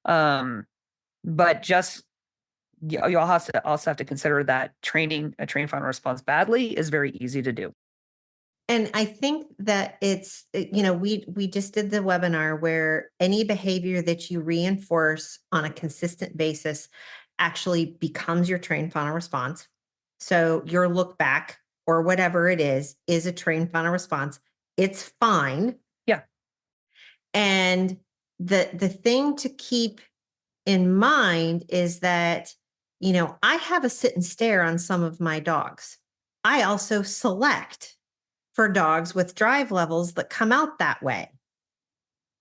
But just you also have to consider that training a trained final response badly is very easy to do. And I think that it's, we just did the webinar where any behavior that you reinforce on a consistent basis actually becomes your trained final response. So your look back or whatever it is a trained final response. It's fine. Yeah. And the thing to keep in mind is that, I have a sit and stare on some of my dogs. I also select for dogs with drive levels that come out that way,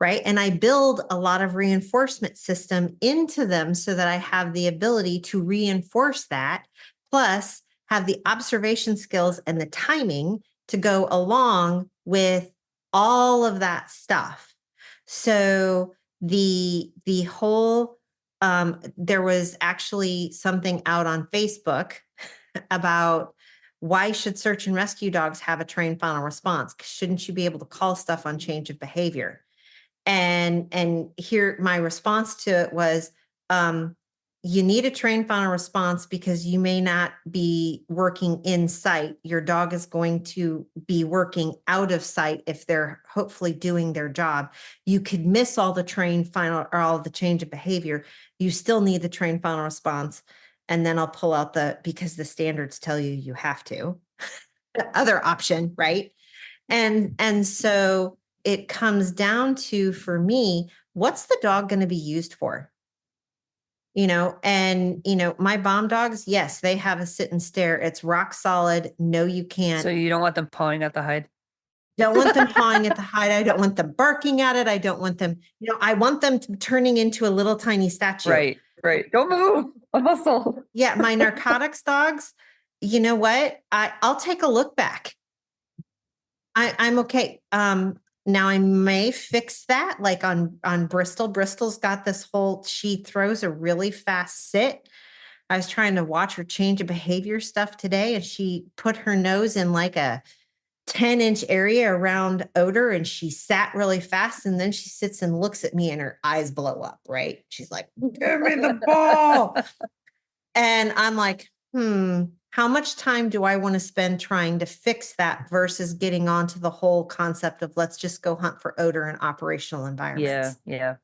right? And I build a lot of reinforcement system into them so that I have the ability to reinforce that, plus have the observation skills and the timing to go along with all of that stuff. So the whole, there was actually something out on Facebook about why should search and rescue dogs have a trained final response? Shouldn't you be able to call stuff on change of behavior? And here my response to it was, you need a trained final response because you may not be working in sight. Your dog is going to be working out of sight if they're hopefully doing their job. You could miss all the trained final or all the change of behavior. You still need the trained final response. And then I'll pull out because the standards tell you have to, the other option, right? And so it comes down to, for me, what's the dog going to be used for? My bomb dogs, yes, they have a sit and stare. It's rock solid. No, you can't. So you don't want them pawing at the hide? Don't want them pawing at the hide. I don't want them barking at it. I don't want them, I want them turning into a little tiny statue. Right. Don't move. A muscle. Yeah. My narcotics dogs, you know what? I'll take a look back. I'm okay. Now I may fix that like on Bristol. Bristol's got this she throws a really fast sit. I was trying to watch her change of behavior stuff today, and she put her nose in like a 10-inch area around Odor, and she sat really fast, and then she sits and looks at me and her eyes blow up, right? She's like, give me the ball. And I'm like, how much time do I want to spend trying to fix that versus getting onto the whole concept of let's just go hunt for odor in operational environments? Yeah.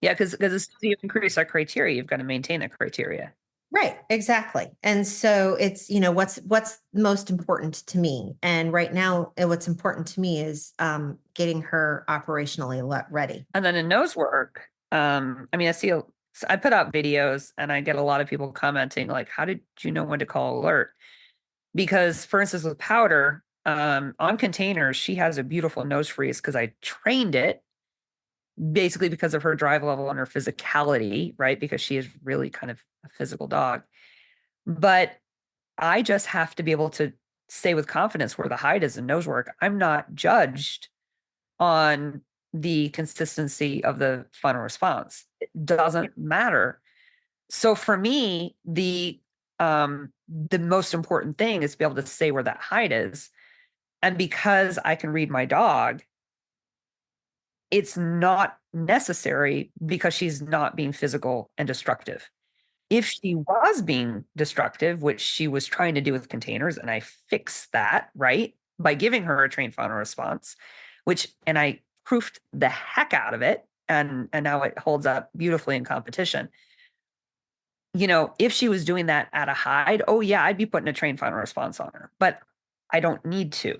Because as you increase our criteria, you've got to maintain that criteria. Right, exactly. And so it's, what's most important to me. And right now, what's important to me is getting her operationally ready. And then in Nosework, I put out videos and I get a lot of people commenting like, how did you know when to call alert? Because for instance, with Powder, on containers, she has a beautiful nose freeze because I trained it basically because of her drive level and her physicality, right? Because she is really kind of a physical dog. But I just have to be able to say with confidence where the hide is in Nosework. I'm not judged on the consistency of the final response. It doesn't matter. So for me, the most important thing is to be able to say where that hide is. And because I can read my dog, it's not necessary because she's not being physical and destructive. If she was being destructive, which she was trying to do with containers, and I fixed that, right, by giving her a trained final response, and I proofed the heck out of it, and now it holds up beautifully in competition. If she was doing that at a hide, oh yeah, I'd be putting a trained final response on her, but I don't need to.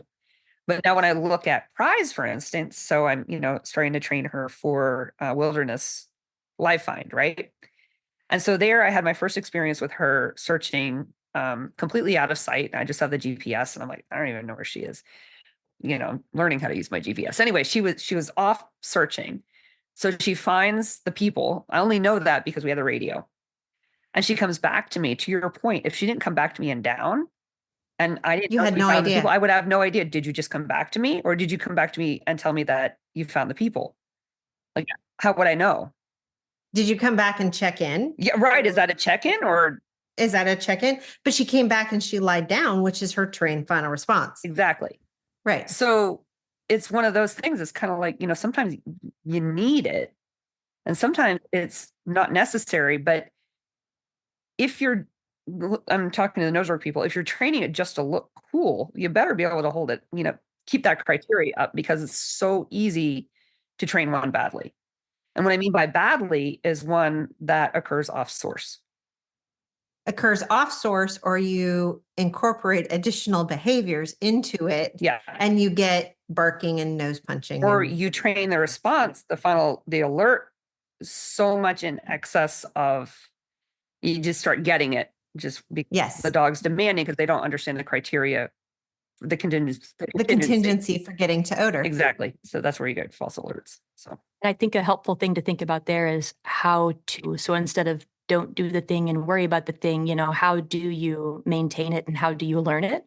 But now when I look at prize, for instance, so I'm, starting to train her for wilderness live find, right? And so there I had my first experience with her searching completely out of sight. I just have the GPS and I'm like, I don't even know where she is, learning how to use my GPS. Anyway, she was off searching. So she finds the people. I only know that because we had the radio. And she comes back to me. To your point, if she didn't come back to me and down, and I didn't You know had she no found the idea. people, I would have no idea. Did you just come back to me, or did you come back to me and tell me that you found the people? Like, how would I know? Did you come back and check in? Yeah, right. Is that a check-in or? Is that a check-in? But she came back and she lied down, which is her trained final response. Exactly. Right. So it's one of those things. It's kind of like, sometimes you need it and sometimes it's not necessary. But if I'm talking to the Nosework people, if you're training it just to look cool, you better be able to hold it, keep that criteria up, because it's so easy to train one badly. And what I mean by badly is one that occurs off source. Occurs off source, or you incorporate additional behaviors into it. Yeah. And you get barking and nose punching. Or you train the response, the alert, so much in excess of, you just start getting it just because Yes. the dog's demanding, because they don't understand the criteria, the contingency for getting to odor. Exactly. So that's where you get false alerts. So And I think a helpful thing to think about there is how to. So instead of don't do the thing and worry about the thing, how do you maintain it and how do you learn it?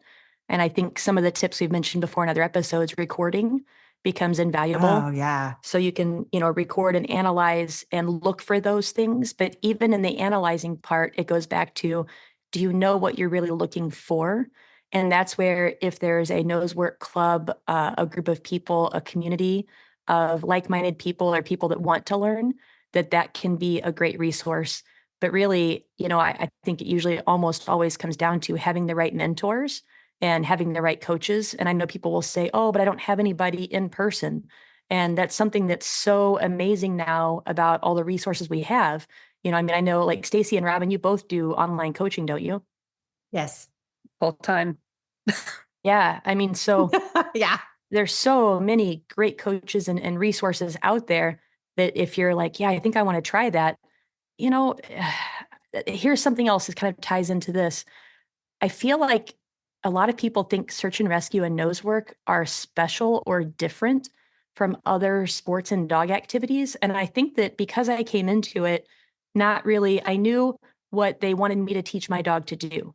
And I think some of the tips we've mentioned before in other episodes, recording becomes invaluable. Oh, yeah. So you can, record and analyze and look for those things. But even in the analyzing part, it goes back to, do you know what you're really looking for? And that's where, if there's a Nosework club, a group of people, a community of like-minded people or people that want to learn, that can be a great resource. But really, I think it usually almost always comes down to having the right mentors and having the right coaches. And I know people will say, oh, but I don't have anybody in person. And that's something that's so amazing now about all the resources we have. I know like Stacy and Robin, you both do online coaching, don't you? Yes. Full time. Yeah. So yeah. There's so many great coaches and resources out there that if you're like, yeah, I think I want to try that, here's something else that kind of ties into this. I feel like a lot of people think search and rescue and Nosework are special or different from other sports and dog activities. And I think that because I came into it, not really, I knew what they wanted me to teach my dog to do.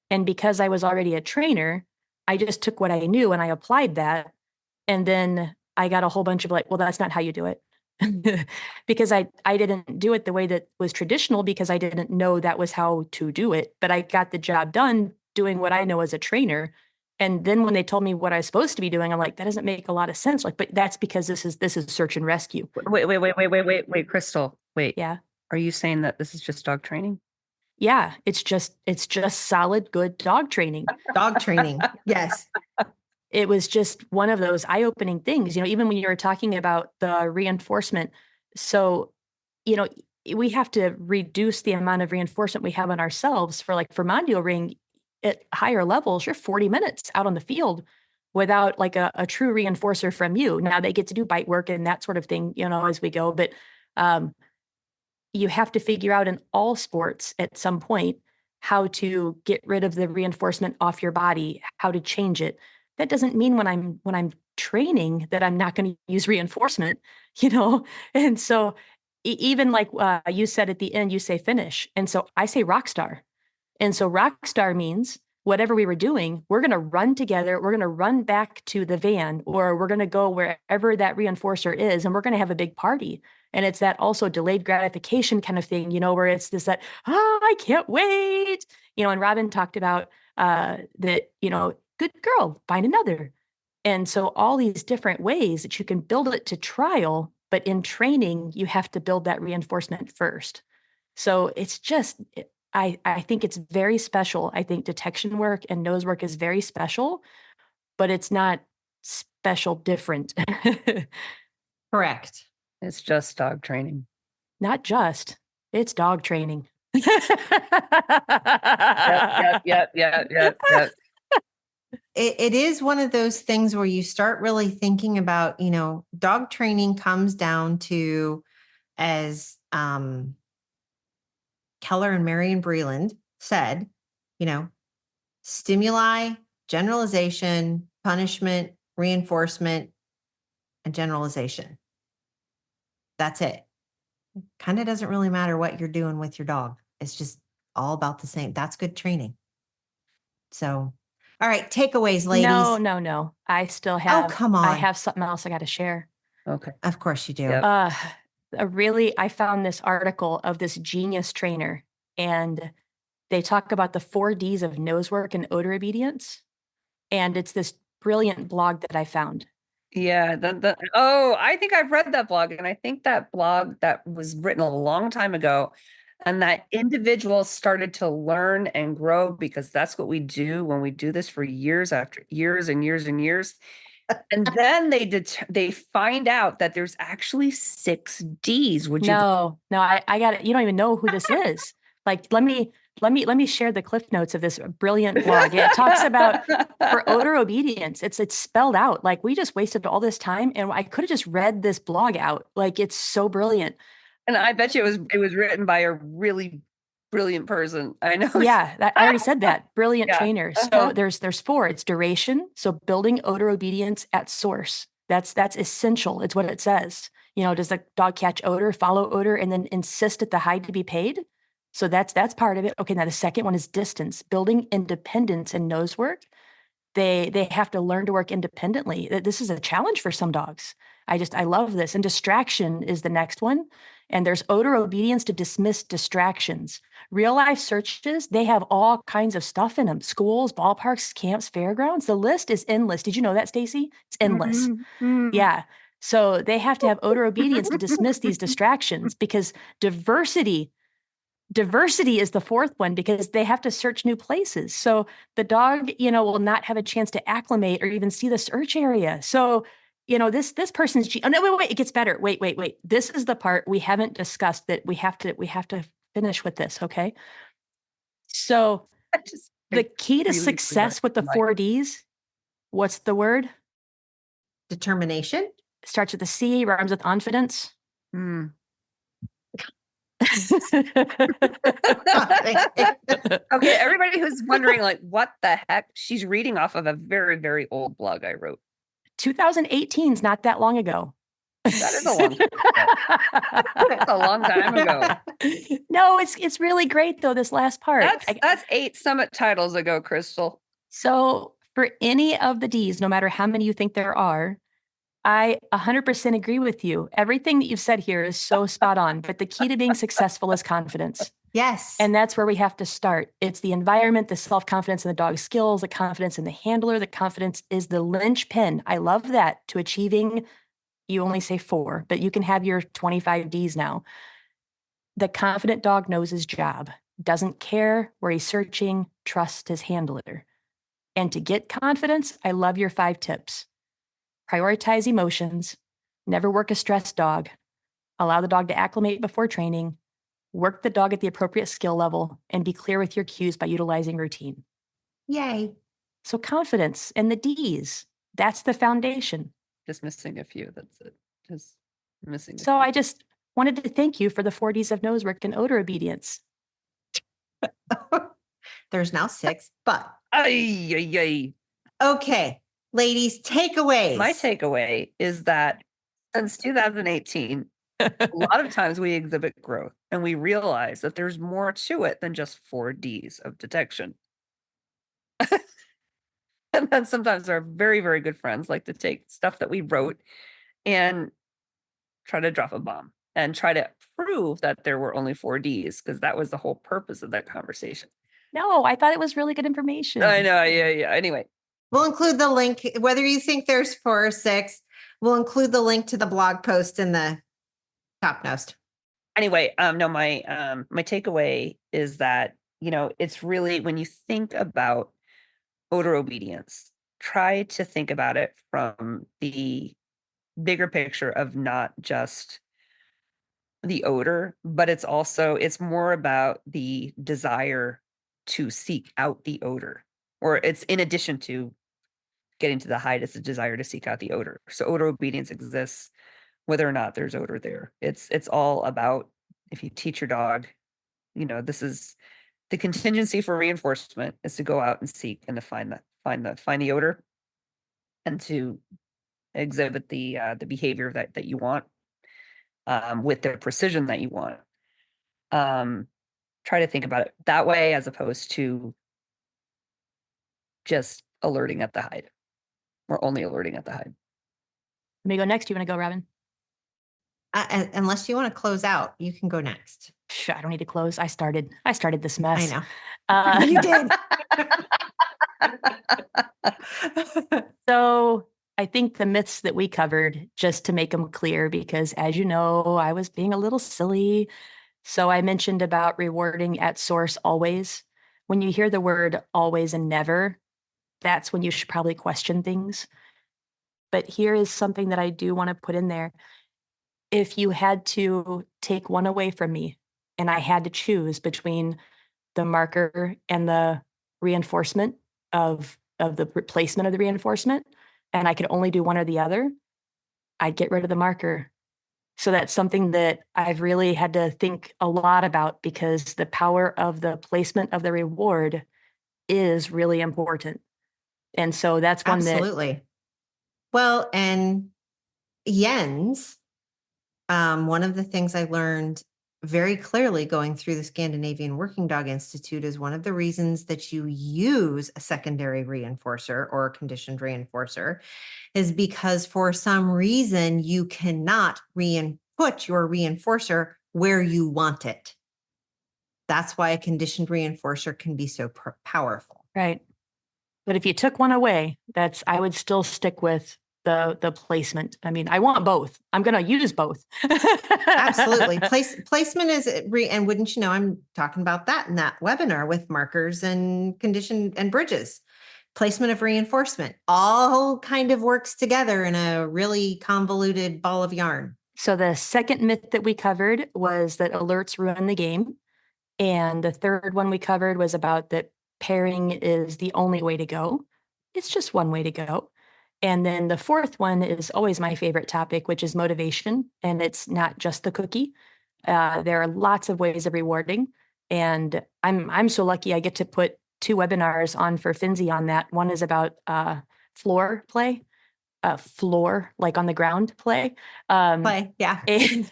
And because I was already a trainer, I just took what I knew and I applied that. And then I got a whole bunch of like, well, that's not how you do it. Because I didn't do it the way that was traditional, because I didn't know that was how to do it. But I got the job done doing what I know as a trainer. And then when they told me what I was supposed to be doing, I'm like, that doesn't make a lot of sense. Like, but that's because this is search and rescue. Wait, Crystal. Wait. Yeah. Are you saying that this is just dog training? Yeah, it's just solid, good dog training. Dog training. Yes. It was just one of those eye-opening things, even when you were talking about the reinforcement. So, we have to reduce the amount of reinforcement we have on ourselves for Mondio ring at higher levels. You're 40 minutes out on the field without like a true reinforcer from you. Now they get to do bite work and that sort of thing, as we go. But you have to figure out in all sports at some point how to get rid of the reinforcement off your body, how to change it. That doesn't mean when I'm training that I'm not going to use reinforcement, And so even like you said at the end, you say finish. And so I say rock star. And so rock star means whatever we were doing, we're going to run together. We're going to run back to the van, or we're going to go wherever that reinforcer is, and we're going to have a big party. And it's that also delayed gratification kind of thing, where it's I can't wait, and Robin talked about that, good girl, find another. And so all these different ways that you can build it to trial, but in training, you have to build that reinforcement first. So it's just, I think it's very special. I think detection work and Nosework is very special, but it's not special different. Correct. It's just dog training. Not just, it's dog training. Yep. It is one of those things where you start really thinking about, dog training comes down to as Keller and Marion Breland said, stimuli, generalization, punishment, reinforcement, and generalization. That's it. Kind of doesn't really matter what you're doing with your dog. It's just all about the same. That's good training. So, all right, takeaways, ladies. No. I still have. Come on. I have something else I got to share. Okay. Of course you do. Yep. I found this article of this genius trainer, and they talk about the 4 Ds of Nosework and odor obedience. And it's this brilliant blog that I found. Yeah. I think I've read that blog, and I think that blog that was written a long time ago, and that individuals started to learn and grow, because that's what we do when we do this for years after years and years and years. And then they find out that there's actually 6 Ds. No, I got it. You don't even know who this is. Like, let me share the cliff notes of this brilliant blog. It talks about for odor obedience. It's spelled out. Like, we just wasted all this time, and I could have just read this blog out. Like, it's so brilliant. And I bet you it was written by a really brilliant person. I know. Yeah, I already said that. Brilliant Yeah. trainers. So there's 4. It's duration. So building odor obedience at source. That's essential. It's what it says. Does the dog catch odor, follow odor, and then insist at the hide to be paid? So that's part of it. Okay, now the second one is distance. Building independence in nose work. They have to learn to work independently. This is a challenge for some dogs. I love this. And distraction is the next one. And there's odor obedience to dismiss distractions. Real life searches, they have all kinds of stuff in them. Schools, ballparks, camps, fairgrounds. The list is endless. Did you know that, Stacy? It's endless. Mm-hmm. Yeah. So they have to have odor obedience to dismiss these distractions, because diversity is the 4th one, because they have to search new places. So the dog, will not have a chance to acclimate or even see the search area. So, this person's oh no, wait, it gets better. Wait. This is the part we haven't discussed that we have to finish with this. Okay. So the key to success with the 4 Ds, what's the word? Determination. Starts with a C, rhymes with confidence. Okay, everybody who's wondering, like, what the heck, she's reading off of a very, very old blog I wrote. 2018 is not that long ago. That is a long time ago. That's a long time ago. No, it's really great though, this last part. That's 8 summit titles ago, Crystal. So for any of the Ds, no matter how many you think there are, I 100% agree with you. Everything that you've said here is so spot on, but the key to being successful is confidence. Yes. And that's where we have to start. It's the environment, the self-confidence in the dog's skills, the confidence in the handler, the confidence is the linchpin. I love that, to achieving, you only say 4, but you can have your 25 Ds now. The confident dog knows his job, doesn't care where he's searching, trusts his handler. And to get confidence, I love your 5 tips. Prioritize emotions, never work a stressed dog, allow the dog to acclimate before training, work the dog at the appropriate skill level, and be clear with your cues by utilizing routine. Yay. So confidence and the Ds, that's the foundation. Just missing a few. That's it. Just missing. So I just wanted to thank you for the 4 Ds of Nosework and odor obedience. There's now 6, but. Ay. Okay, ladies, takeaways. My takeaway is that since 2018, a lot of times we exhibit growth, and we realize that there's more to it than just 4 Ds of detection. And then sometimes our very, very good friends like to take stuff that we wrote and try to drop a bomb and try to prove that there were only 4 Ds, because that was the whole purpose of that conversation. No, I thought it was really good information. I know. Yeah. Anyway. We'll include the link, whether you think there's 4 or 6, we'll include the link to the blog post in the top note. Anyway, no, my takeaway is that, it's really, when you think about odor obedience, try to think about it from the bigger picture of not just the odor, but it's more about the desire to seek out the odor, or it's in addition to getting to the hide, it's a desire to seek out the odor. So odor obedience exists whether or not there's odor there. It's all about, if you teach your dog this is the contingency for reinforcement is to go out and seek and to find the odor and to exhibit the behavior that you want, with the precision that you want. Try to think about it that way as opposed to just alerting at the hide or only alerting at the hide. Let me go next. You want to go, Robin? Unless you want to close out, you can go next. I don't need to close. I started this mess. I know. You did. So I think the myths that we covered, just to make them clear, because as you know, I was being a little silly. So I mentioned about rewarding at source always. When you hear the word always and never, that's when you should probably question things. But here is something that I do want to put in there. If you had to take one away from me and I had to choose between the marker and the reinforcement of the replacement of the reinforcement, and I could only do one or the other, I'd get rid of the marker. So that's something that I've really had to think a lot about, because the power of the placement of the reward is really important. And so that's one Absolutely. Well, and Jens, one of the things I learned very clearly going through the Scandinavian Working Dog Institute is one of the reasons that you use a secondary reinforcer or a conditioned reinforcer is because for some reason you cannot put your reinforcer where you want it. That's why a conditioned reinforcer can be so powerful. Right. But if you took one away, I would still stick with the placement. I mean, I want both. I'm going to use both. Absolutely. Placement is and wouldn't you know, I'm talking about that in that webinar with markers and condition and bridges. Placement of reinforcement all kind of works together in a really convoluted ball of yarn. So the second myth that we covered was that alerts ruin the game. And the third one we covered was about that pairing is the only way to go. It's just one way to go. And then the fourth one is always my favorite topic, which is motivation. And it's not just the cookie. There are lots of ways of rewarding. And I'm so lucky I get to put 2 webinars on for Finzi on that. One is about floor play, floor, like on the ground play. Yeah. And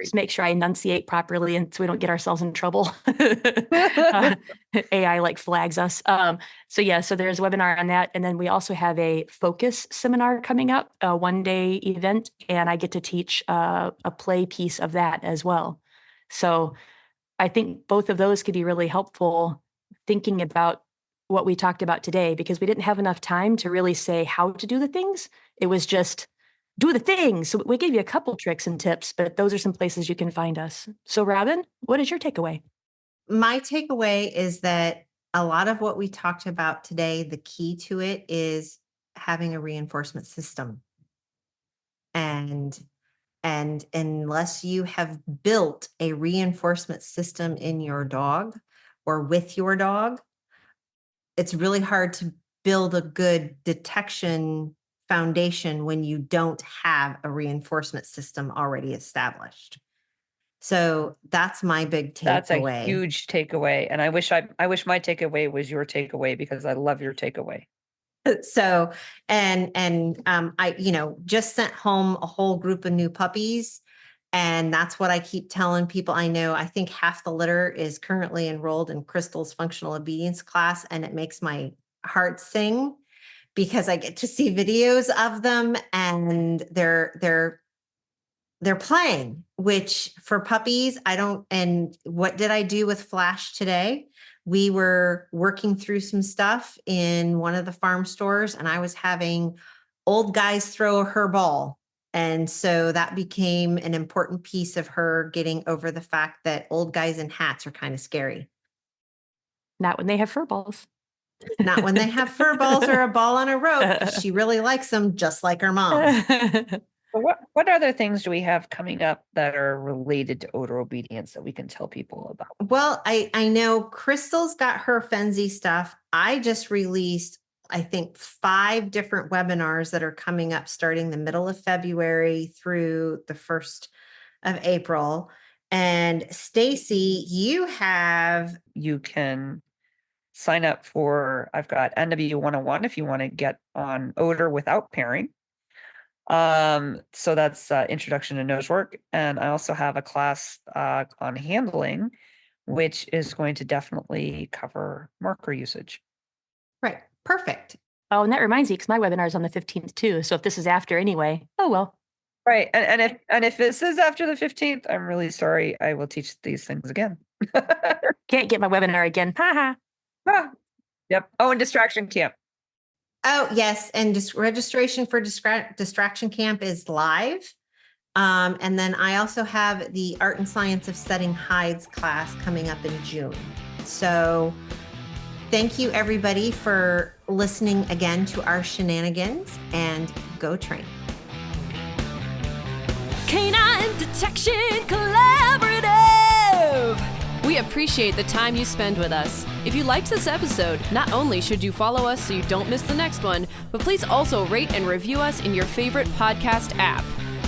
just make sure I enunciate properly and so we don't get ourselves in trouble. AI like flags us. So there's a webinar on that. And then we also have a focus seminar coming up, a 1-day event, and I get to teach a play piece of that as well. So I think both of those could be really helpful thinking about what we talked about today, because we didn't have enough time to really say how to do the things. It was just do the things. So we gave you a couple tricks and tips, but those are some places you can find us. So Robin, what is your takeaway? My takeaway is that a lot of what we talked about today, the key to it is having a reinforcement system. And unless you have built a reinforcement system in your dog or with your dog, it's really hard to build a good detection foundation when you don't have a reinforcement system already established. So that's my big takeaway. That's a huge takeaway. And I wish my takeaway was your takeaway, because I love your takeaway. So, and I, just sent home a whole group of new puppies. And that's what I keep telling people. I think half the litter is currently enrolled in Crystal's functional obedience class. And it makes my heart sing because I get to see videos of them and they're playing, which for puppies, and what did I do with Flash today? We were working through some stuff in one of the farm stores and I was having old guys throw her ball. And so that became an important piece of her getting over the fact that old guys in hats are kind of scary. Not when they have fur balls. Not when they have fur balls or a ball on a rope. She really likes them just like her mom. So what other things do we have coming up that are related to odor obedience that we can tell people about? Well, I know Crystal's got her Fenzi stuff. I just released, I think, 5 different webinars that are coming up starting the middle of February through the 1st of April. And Stacy, you have You can sign up for, I've got NW 101 if you want to get on odor without pairing. So that's introduction to nosework. And I also have a class on handling, which is going to definitely cover marker usage. right. Perfect. Oh, and that reminds me, because my webinar is on the 15th too. So if this is after anyway, oh well. Right. And if this is after the 15th, I'm really sorry. I will teach these things again. Can't get my webinar again. Ha ha. Yep. Oh, and distraction camp. Oh, yes. And just registration for Distraction Camp is live. And then I also have the Art and Science of Setting Hides class coming up in June. So thank you, everybody, for listening again to our shenanigans, and go train. Canine Detection Collaborative! We appreciate the time you spend with us. If you liked this episode, not only should you follow us so you don't miss the next one, but please also rate and review us in your favorite podcast app.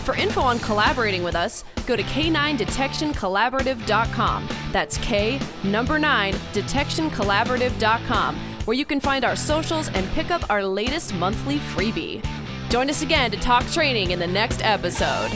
For info on collaborating with us, go to k9detectioncollaborative.com. That's K9 detectioncollaborative.com, where you can find our socials and pick up our latest monthly freebie. Join us again to talk training in the next episode.